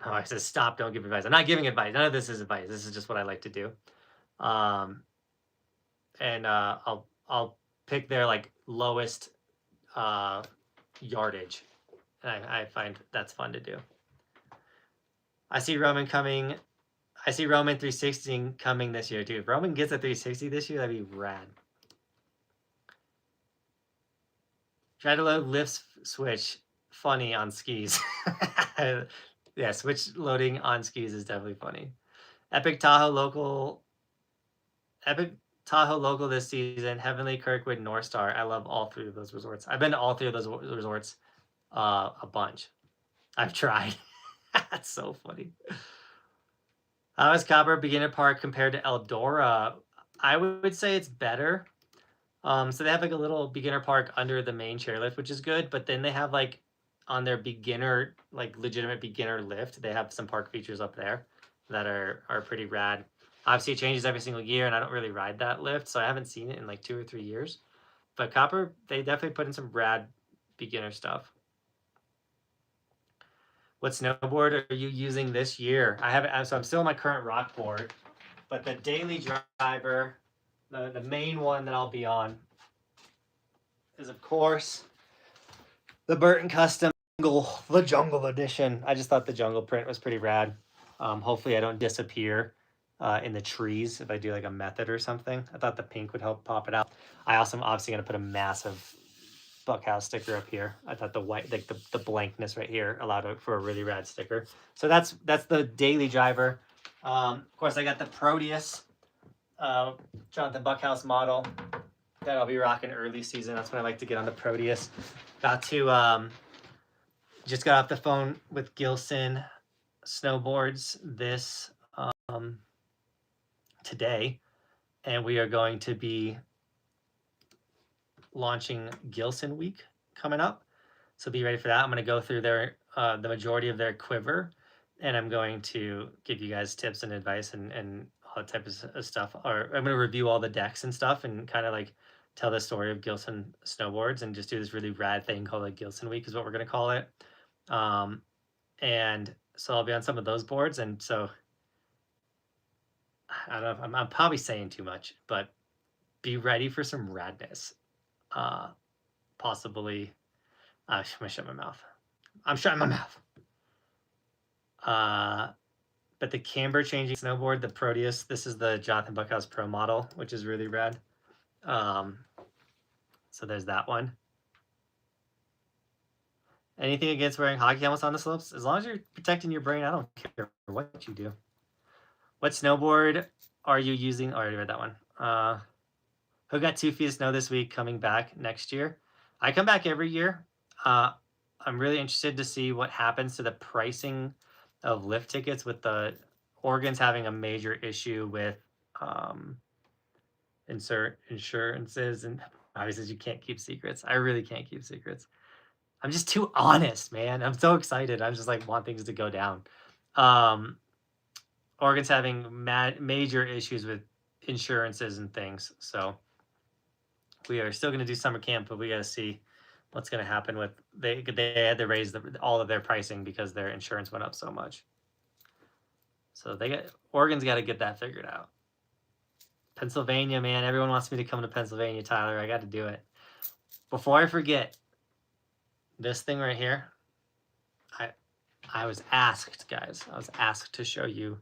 No, I said stop, don't give advice. I'm not giving advice. None of this is advice. This is just what I like to do. And I'll pick their like lowest yardage. And I find that's fun to do. I see Roman 360 coming this year, too. If Roman gets a 360 this year, that'd be rad. Try to load lift switch funny on skis. Yeah, switch loading on skis is definitely funny. Epic Tahoe local this season. Heavenly, Kirkwood, North Star. I love all three of those resorts. I've been to all three of those resorts a bunch. I've tried. That's so funny. How is Copper Beginner Park compared to Eldora? I would say it's better. So they have like a little beginner park under the main chairlift, which is good. But then they have like on their beginner, like legitimate beginner lift, they have some park features up there that are pretty rad. Obviously, it changes every single year, and I don't really ride that lift, so I haven't seen it in like 2 or 3 years. But Copper, they definitely put in some rad beginner stuff. What snowboard are you using this year? So I'm still on my current rock board, but the daily driver, the main one that I'll be on is of course the Burton Custom the Jungle Edition. I just thought the jungle print was pretty rad. Hopefully I don't disappear in the trees if I do like a method or something. I thought the pink would help pop it out. I also am obviously going to put a massive Buckhouse sticker up here. I thought the white, like the blankness right here allowed it for a really rad sticker. So that's the daily driver. Of course, I got the Proteus Johnathan Buckhouse model that I'll be rocking early season. That's when I like to get on the Proteus. About to just got off the phone with Gilson Snowboards this today, and we are going to be launching Gilson Week coming up, so be ready for that. I'm going to go through their the majority of their quiver, and I'm going to give you guys tips and advice and all that type of stuff. Or I'm going to review all the decks and stuff and kind of like tell the story of Gilson Snowboards and just do this really rad thing called like Gilson Week is what we're going to call it. And so I'll be on some of those boards, and so I don't know if I'm probably saying too much, but be ready for some radness. Possibly I'm gonna shut my mouth. I'm shutting my mouth. But the camber changing snowboard, the Proteus, this is the Johnathan Buckhouse Pro model, which is really rad. So there's that one. Anything against wearing hockey helmets on the slopes? As long as you're protecting your brain, I don't care what you do. What snowboard are you using? Oh, I already read that one. Who got 2 feet of snow this week coming back next year? I come back every year. I'm really interested to see what happens to the pricing of lift tickets with the Oregon's having a major issue with insurances, and obviously you can't keep secrets. I really can't keep secrets. I'm just too honest, man. I'm so excited. I'm just like want things to go down. Oregon's having major issues with insurances and things, so we are still going to do summer camp, but we got to see what's going to happen with they had to raise all of their pricing because their insurance went up so much. So Oregon's got to get that figured out. Pennsylvania, man, everyone wants me to come to Pennsylvania, Tyler. I got to do it. Before I forget, this thing right here, I was asked, guys. I was asked to show you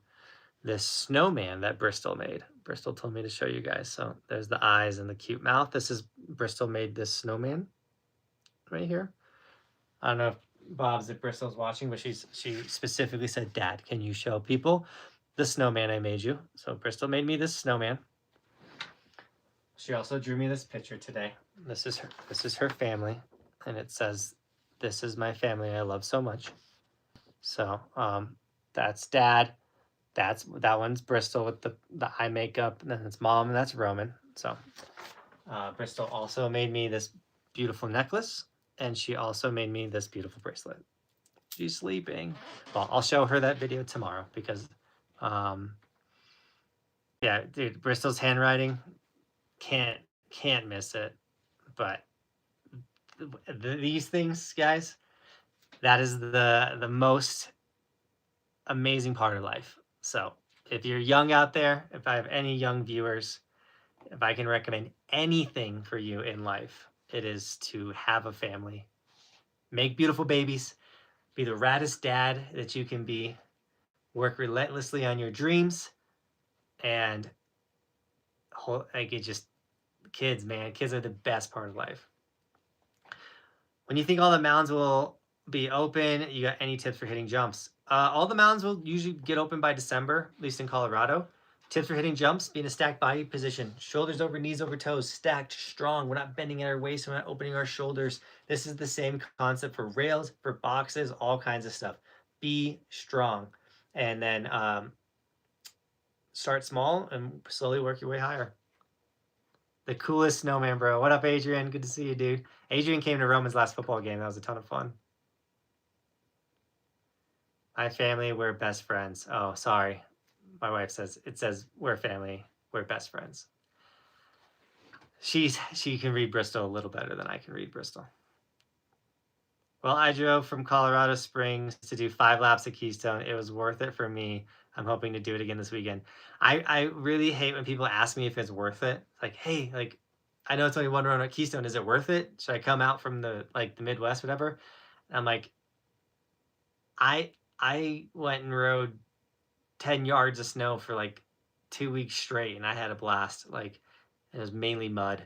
this snowman that Bristol made. Bristol told me to show you guys. So there's the eyes and the cute mouth. This is Bristol made this snowman right here. I don't know if Bob's at Bristol's watching, but she specifically said, "Dad, can you show people the snowman I made you?" So Bristol made me this snowman. She also drew me this picture today. This is her family, and it says, "This is my family I love so much." So that's Dad. That one's Bristol with the eye makeup, and then it's Mom, and that's Roman. So Bristol also made me this beautiful necklace, and she also made me this beautiful bracelet. She's sleeping. Well, I'll show her that video tomorrow because, yeah, dude, Bristol's handwriting, can't miss it. But these things, guys, that is the most amazing part of life. So if you're young out there, if I have any young viewers, if I can recommend anything for you in life, it is to have a family, make beautiful babies, be the raddest dad that you can be, work relentlessly on your dreams, and like it just, kids, man, kids are the best part of life. When you think all the mounds will be open, you got any tips for hitting jumps? All the mounds will usually get open by December, at least in Colorado. Tips for hitting jumps: be in a stacked body position, shoulders over, knees over toes, stacked, strong. We're not bending at our waist, we're not opening our shoulders. This is the same concept for rails, for boxes, all kinds of stuff. Be strong. And then start small and slowly work your way higher. The coolest snowman, bro. What up, Adrian? Good to see you, dude. Adrian came to Roman's last football game. That was a ton of fun. My family, we're best friends. Oh, sorry. My wife says, it says we're family, we're best friends. She can read Bristol a little better than I can read Bristol. Well, I drove from Colorado Springs to do 5 laps at Keystone. It was worth it for me. I'm hoping to do it again this weekend. I really hate when people ask me if it's worth it. Like, hey, like, I know it's only one run at Keystone. Is it worth it? Should I come out from the Midwest, whatever? And I'm like, I went and rode 10 yards of snow for like 2 weeks straight, and I had a blast. Like, it was mainly mud.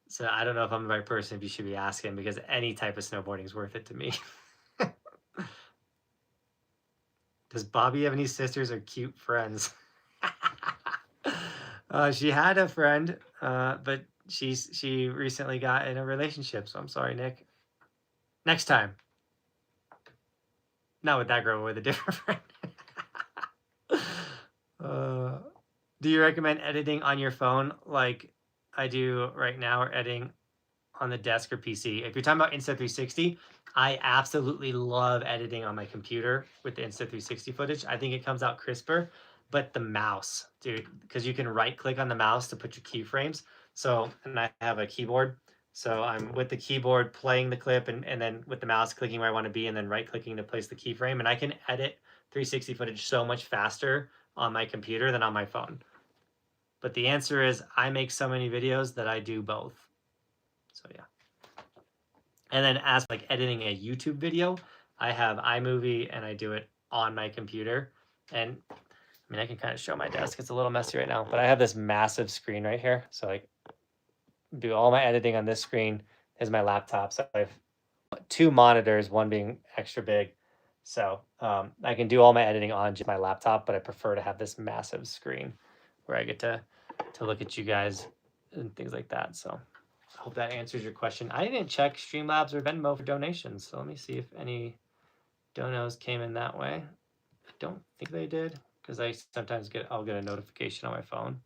So I don't know if I'm the right person if you should be asking, because any type of snowboarding is worth it to me. Does Bobby have any sisters or cute friends? She had a friend, but she recently got in a relationship, so I'm sorry, Nick. Next time. Not with that girl, with a different friend. Do you recommend editing on your phone like I do right now, or editing on the desk or PC? If you're talking about Insta360, I absolutely love editing on my computer with the Insta360 footage. I think it comes out crisper. But the mouse, dude, because you can right click on the mouse to put your keyframes. So, and I have a keyboard. So I'm with the keyboard playing the clip, and then with the mouse clicking where I want to be, and then right clicking to place the keyframe. And I can edit 360 footage so much faster on my computer than on my phone. But the answer is I make so many videos that I do both. So yeah. And then as like editing a YouTube video, I have iMovie and I do it on my computer. And I mean, I can kind of show my desk. It's a little messy right now, but I have this massive screen right here. So I do all my editing on this screen. Is my laptop. So I have 2 monitors, one being extra big. So I can do all my editing on just my laptop, but I prefer to have this massive screen where I get to look at you guys and things like that. So I hope that answers your question. I didn't check Streamlabs or Venmo for donations, so let me see if any donos came in that way. I don't think they did, because I sometimes I'll get a notification on my phone.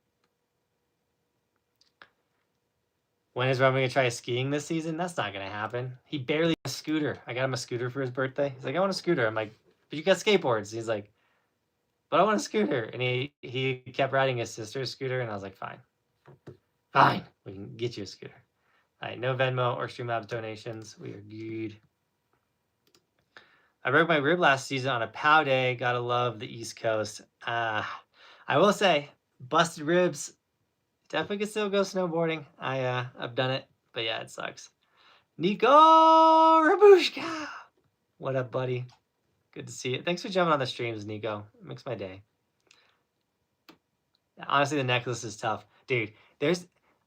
When is Roman gonna try skiing this season? That's not gonna happen. He barely has a scooter. I got him a scooter for his birthday. He's like, I want a scooter. I'm like, but you got skateboards. He's like, but I want a scooter. And he kept riding his sister's scooter, and I was like, fine, we can get you a scooter. All right, no Venmo or Streamlabs donations. We are good. I broke my rib last season on a POW day. Gotta love the East Coast. I will say, busted ribs, definitely can still go snowboarding. I've done it, but yeah, it sucks. Nico Rabushka! What up, buddy? Good to see you. Thanks for jumping on the streams, Nico. It makes my day. Honestly, the necklace is tough. Dude,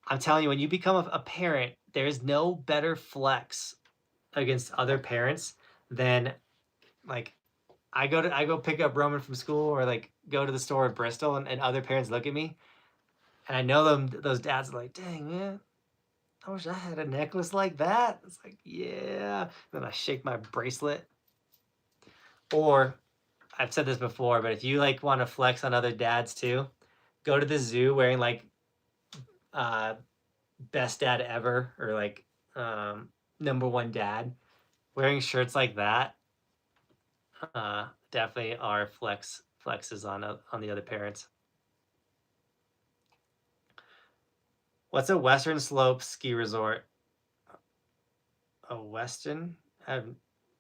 I'm telling you, when you become a parent, there's no better flex against other parents than, like, I go pick up Roman from school, or like go to the store in Bristol, and other parents look at me, and I know those dads are like, dang, man, I wish I had a necklace like that. It's like, yeah. Then I shake my bracelet. Or, I've said this before, but if you like want to flex on other dads too, go to the zoo wearing like uh best dad ever, or like number one dad, wearing shirts like that. Definitely are flexes on the other parents. What's a Western Slope ski resort? A Western?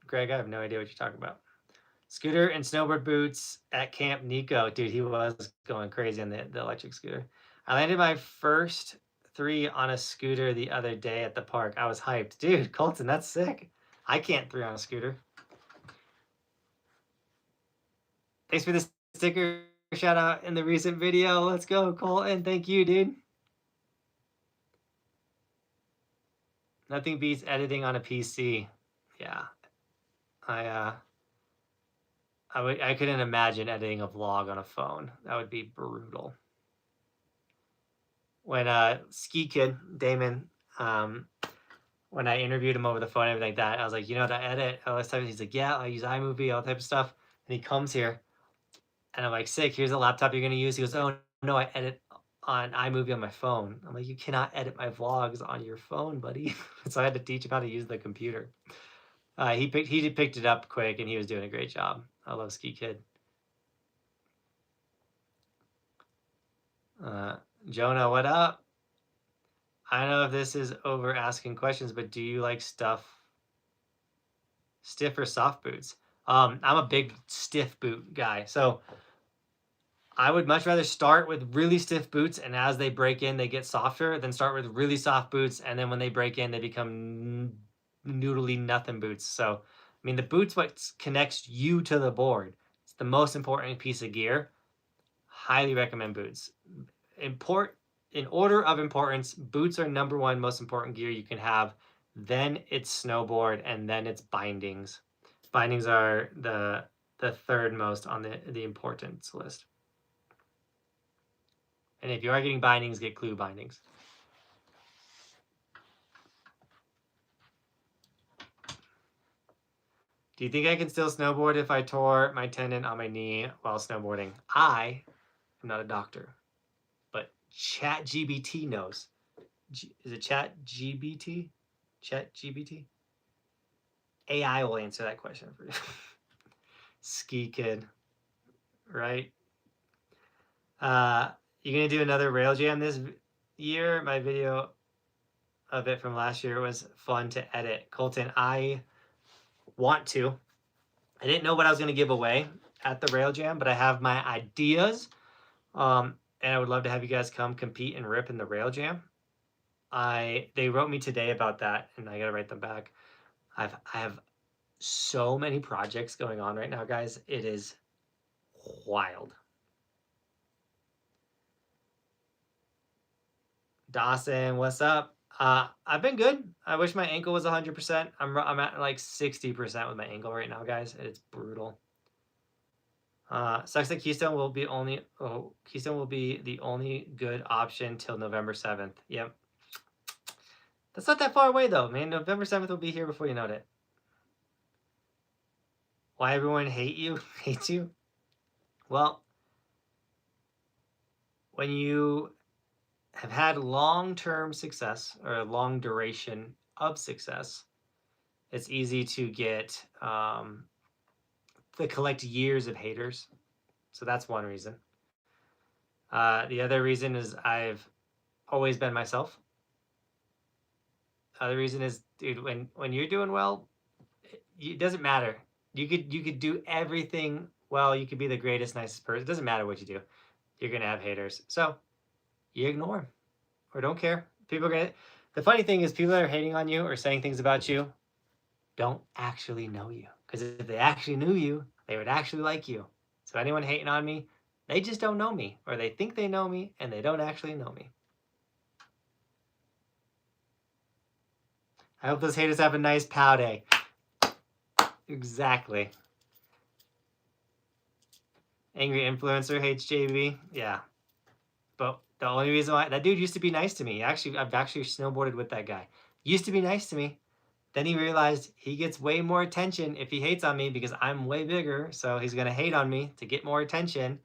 Greg, I have no idea what you're talking about. Scooter and snowboard boots at Camp Nico. Dude, he was going crazy on the electric scooter. I landed my first 3 on a scooter the other day at the park. I was hyped. Dude, Colton, that's sick. I can't 3 on a scooter. Thanks for the sticker shout out in the recent video. Let's go, Colton. Thank you, dude. Nothing beats editing on a PC. Yeah. I couldn't imagine editing a vlog on a phone. That would be brutal. When Ski Kid, Damon, when I interviewed him over the phone and everything like that, I was like, you know how to edit all this stuff? He's like, yeah, I use iMovie, all type of stuff. And he comes here, and I'm like, sick, here's a laptop you're going to use. He goes, oh, no, I edit on iMovie on my phone. I'm like, you cannot edit my vlogs on your phone, buddy. So I had to teach him how to use the computer. He picked it up quick, and he was doing a great job. I love Ski Kid. Jonah, what up? I don't know if this is over asking questions, but do you like stiff or soft boots? I'm a big stiff boot guy, so I would much rather start with really stiff boots, and as they break in, they get softer, than start with really soft boots, and then when they break in, they become noodly nothing boots. So, I mean, the boot's what connects you to the board. It's the most important piece of gear. Highly recommend boots. In order of importance, boots are number 1 most important gear you can have. Then it's snowboard, and then it's bindings. Bindings are the third most on the importance list. And if you are getting bindings, get glue bindings. Do you think I can still snowboard if I tore my tendon on my knee while snowboarding? I am not a doctor, but ChatGPT knows. Is it ChatGPT? ChatGPT? AI will answer that question for you. Ski Kid, right? You gonna do another rail jam this year? My video of it from last year was fun to edit. Colton, I want to. I didn't know what I was gonna give away at the rail jam, but I have my ideas. And I would love to have you guys come compete and rip in the rail jam. They wrote me today about that, and I gotta write them back. I have so many projects going on right now, guys. It is wild. Dawson, what's up? I've been good. I wish my ankle was 100%. I'm at like 60% with my ankle right now, guys. It's brutal. Sucks that Keystone will be the only good option till November 7th. Yep. That's not that far away though, man. November 7th will be here before you know it. Why everyone hates you? Well, when you have had long-term success, or a long duration of success, it's easy to get to collect years of haters. So that's one reason. The other reason is I've always been myself. Other reason is, dude, when you're doing well, it doesn't matter. You could do everything well. You could be the greatest, nicest person. It doesn't matter what you do. You're gonna have haters. So you ignore them or don't care. People are gonna. The funny thing is, people that are hating on you or saying things about you don't actually know you. Because if they actually knew you, they would actually like you. So anyone hating on me, They just don't know me, or they think they know me, and they don't actually know me. I hope those haters have a nice pow day. Exactly. Angry influencer hates JB. Yeah. But the only reason why that dude used to be nice to me. Actually, I've actually snowboarded with that guy. Used to be nice to me. Then he realized he gets way more attention if he hates on me because I'm way bigger. So he's gonna hate on me to get more attention.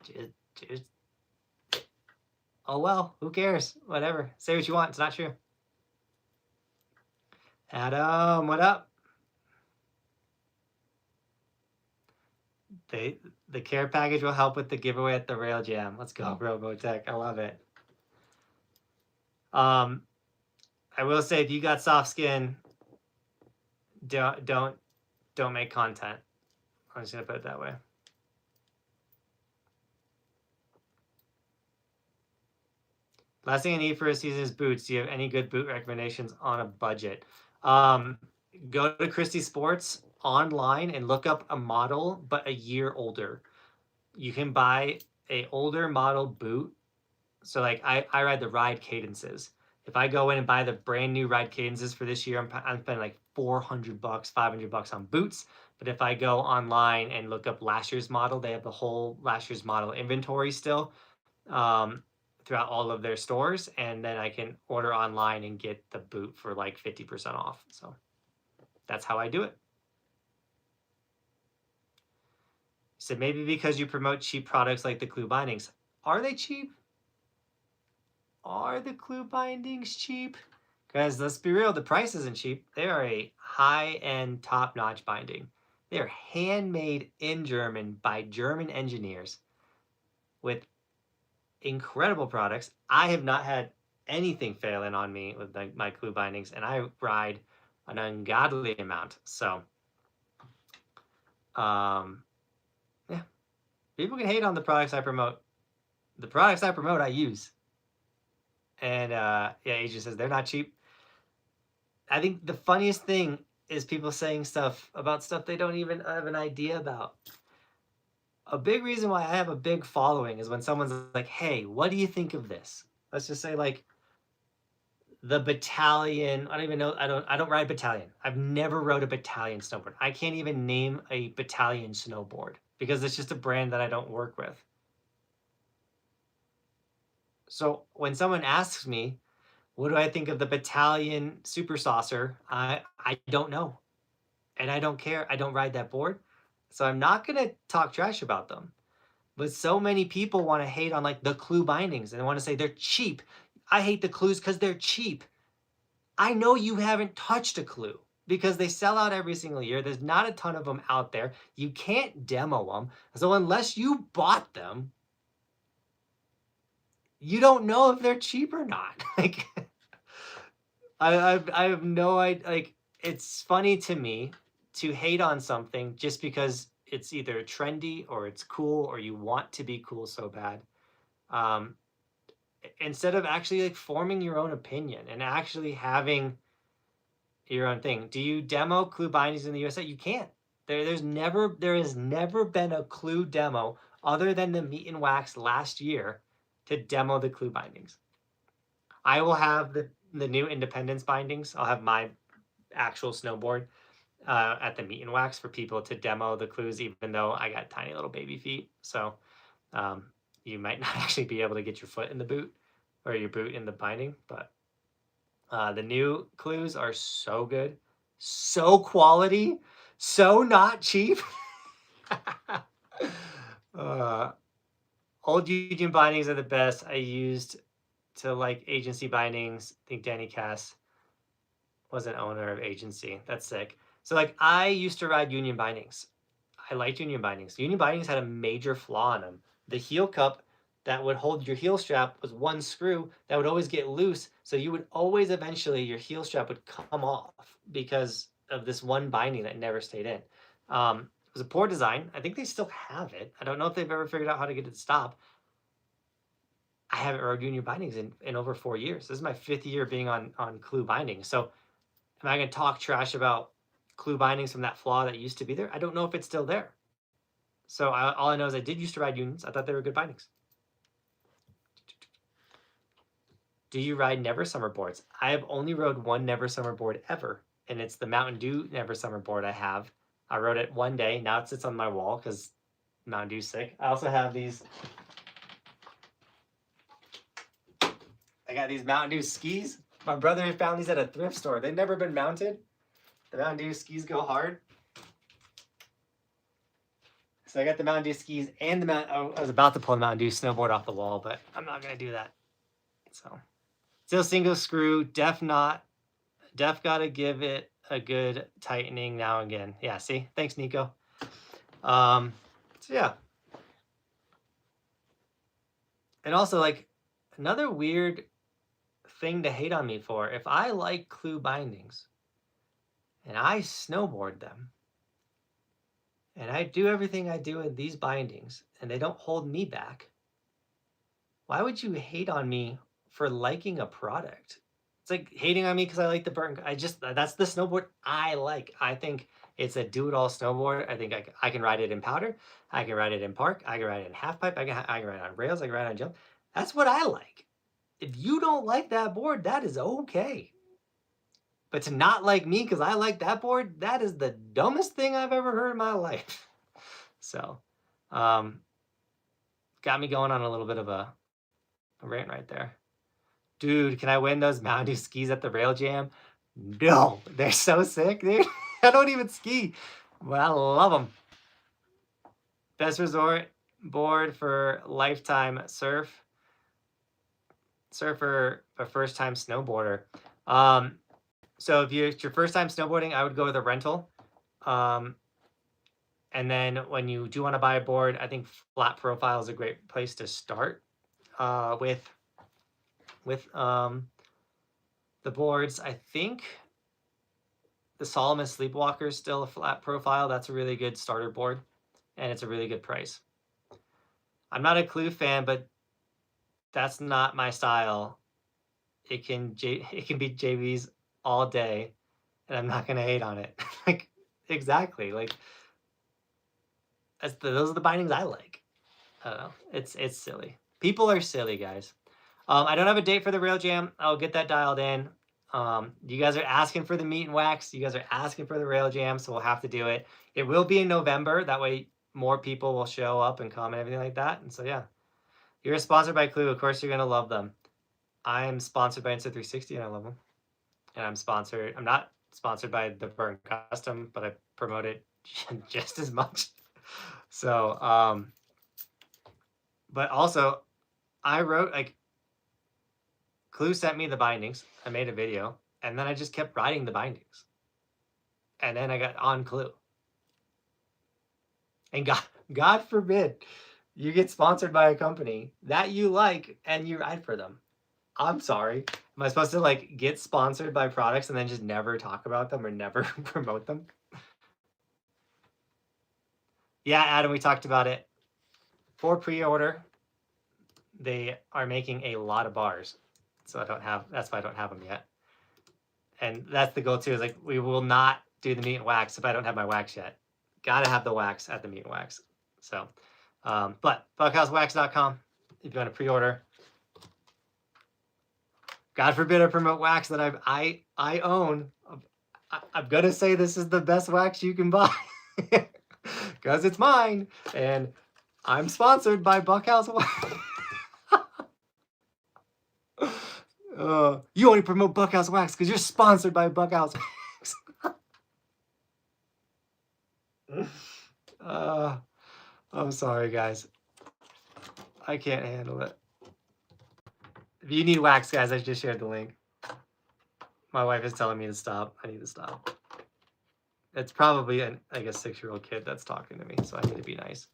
Just, oh well, who cares? Whatever. Say what you want. It's not true. Adam, what up? The care package will help with the giveaway at the Rail Jam. Let's go, Robotech. I love it. I will say, if you got soft skin, don't make content. I'm just gonna put it that way. Last thing I need for a season is boots. Do you have any good boot recommendations on a budget? Go to Christie Sports online and look up a model, but a year older. You can buy a older model boot. So like I ride the Ride Cadences. If I go in and buy the brand new Ride Cadences for this year, I'm spending like $400, $500 on boots. But if I go online and look up last year's model, they have the whole last year's model inventory still throughout all of their stores. And then I can order online and get the boot for like 50% off. So that's how I do it. So maybe because you promote cheap products like the Clue bindings. Are they cheap? Are the Clue bindings cheap? Because let's be real, the price isn't cheap. They are a high-end, top-notch binding. They are handmade in German by German engineers with incredible products. I have not had anything failing on me with my Clue bindings, and I ride an ungodly amount. So, yeah, people can hate on the products I promote. The products I promote, I use. And yeah, Asia says they're not cheap. I think the funniest thing is people saying stuff about stuff they don't even have an idea about. A big reason why I have a big following is when someone's like, hey, what do you think of this? Let's just say like the Battalion. I don't even know. I don't ride Battalion. I've never rode a Battalion snowboard. I can't even name a Battalion snowboard because it's just a brand that I don't work with. So when someone asks me, what do I think of the Battalion Super Saucer? I don't know. And I don't care. I don't ride that board. So I'm not going to talk trash about them. But so many people want to hate on like the Clue bindings and they want to say they're cheap. I hate the Clues because they're cheap. I know you haven't touched a Clue because they sell out every single year. There's not a ton of them out there. You can't demo them. So unless you bought them, you don't know if they're cheap or not. Like, I have no idea. Like, it's funny to me to hate on something just because it's either trendy or it's cool or you want to be cool so bad. Instead of actually like forming your own opinion and actually having your own thing. Do you demo Clue bindings in the USA? You can't. There has never been a Clue demo other than the Meet and Wax last year to demo the Clue bindings. I will have the new Independence bindings. I'll have my actual snowboard at the Meet and Wax for people to demo the Clues, even though I got tiny little baby feet. So you might not actually be able to get your foot in the boot or your boot in the binding, but the new Clues are so good, so quality, so not cheap. Old Union bindings are the best. I used to like agency bindings. I think Danny Cass was an owner of agency. That's sick. So like I used to ride Union bindings. I liked Union bindings. Union bindings had a major flaw in them. The heel cup that would hold your heel strap was one screw that would always get loose. So you would always eventually, your heel strap would come off because of this one binding that never stayed in. It was a poor design. I think they still have it. I don't know if they've ever figured out how to get it to stop. I haven't rode Union bindings in over 4 years. This is my 5th year being on Clue bindings. So am I going to talk trash about Clue bindings from that flaw that used to be there? I don't know if it's still there. So all I know is I did used to ride Unions. I thought they were good bindings. Do you ride Never Summer boards? I have only rode one Never Summer board ever, and it's the Mountain Dew Never Summer board I have. I rode it one day. Now it sits on my wall because Mountain Dew's sick. I also have these. I got these Mountain Dew skis. My brother found these at a thrift store. They've never been mounted. The Mountain Dew skis go hard. So I got the Mountain Dew skis and the I was about to pull the Mountain Dew snowboard off the wall, but I'm not gonna do that. So still single screw, def gotta give it a good tightening now and again. Yeah, see? Thanks, Nico. So yeah. And also, like, another weird thing to hate on me for, if I like Clue bindings and I snowboard them and I do everything I do in these bindings and they don't hold me back, why would you hate on me for liking a product? It's like hating on me because I like the burnt. That's the snowboard I like. I think it's a do-it-all snowboard. I think I can ride it in powder. I can ride it in park. I can ride it in half pipe. I can ride it on rails. I can ride it on jump. That's what I like. If you don't like that board, that is okay. But to not like me because I like that board, that is the dumbest thing I've ever heard in my life. So, got me going on a little bit of a rant right there. Dude, can I win those Mountain Dew skis at the Rail Jam? No, they're so sick, dude. I don't even ski, but I love them. Best resort board for lifetime surfer, a first-time snowboarder. So if it's your first time snowboarding, I would go with a rental. And then when you do want to buy a board, I think Flat Profile is a great place to start with the boards. I think the Solomon Sleepwalker is still a Flat Profile. That's a really good starter board, and it's a really good price. I'm not a Clue fan, but that's not my style. It can be JVs all day, and I'm not gonna hate on it. Like, exactly. Like, those are the bindings I like. I don't know. It's silly. People are silly, guys. I don't have a date for the Rail Jam. I'll get that dialed in. You guys are asking for the meet and wax. You guys are asking for the Rail Jam, so we'll have to do it. It will be in November. That way more people will show up and come and everything like that. And so, yeah. You're sponsored by Clue. Of course, you're going to love them. I'm sponsored by Insta360, and I love them. And I'm not sponsored by the Burn Custom, but I promote it just as much. So, but also, I wrote, like, Clue sent me the bindings. I made a video, and then I just kept writing the bindings. And then I got on Clue. And God forbid you get sponsored by a company that you like and you ride for them. I'm sorry. Am I supposed to, like, get sponsored by products and then just never talk about them or never promote them? Yeah, Adam, we talked about it. For pre-order, they are making a lot of bars. So that's why I don't have them yet. And that's the goal too, is like, we will not do the meat and wax if I don't have my wax yet. Gotta have the wax at the meat and wax. So, but buckousewax.com if you want to pre-order. God forbid I promote wax that I own. I'm gonna say this is the best wax you can buy because it's mine, and I'm sponsored by Buckhouse Wax. You only promote Buckhouse Wax because you're sponsored by Buckhouse Wax. I'm sorry, guys. I can't handle it. If you need wax, guys, I just shared the link. My wife is telling me to stop. I need to stop. It's probably like a 6-year-old kid that's talking to me, so I need to be nice.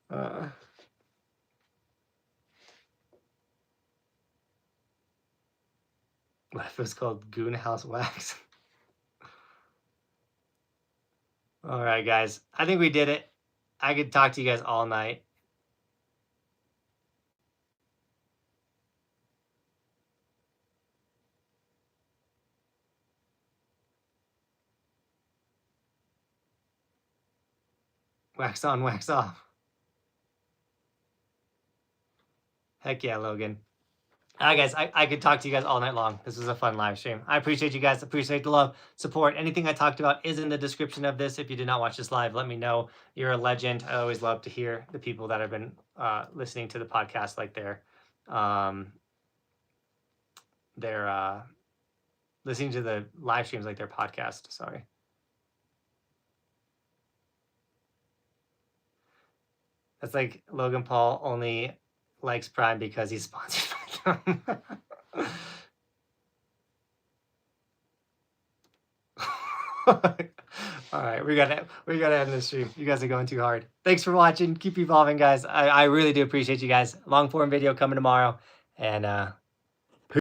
What if it was called Goon House Wax? All right, guys. I think we did it. I could talk to you guys all night. Wax on, wax off. Heck yeah, Logan. All right, guys, I could talk to you guys all night long. This was a fun live stream. I appreciate you guys. Appreciate the love, support. Anything I talked about is in the description of this. If you did not watch this live, let me know. You're a legend. I always love to hear the people that have been listening to the podcast like they're listening to the live streams like their podcast. Sorry. That's like Logan Paul only likes Prime because he's sponsored by them. All right, we gotta end this stream. You guys are going too hard. Thanks for watching. Keep evolving, guys. I really do appreciate you guys. Long form video coming tomorrow, and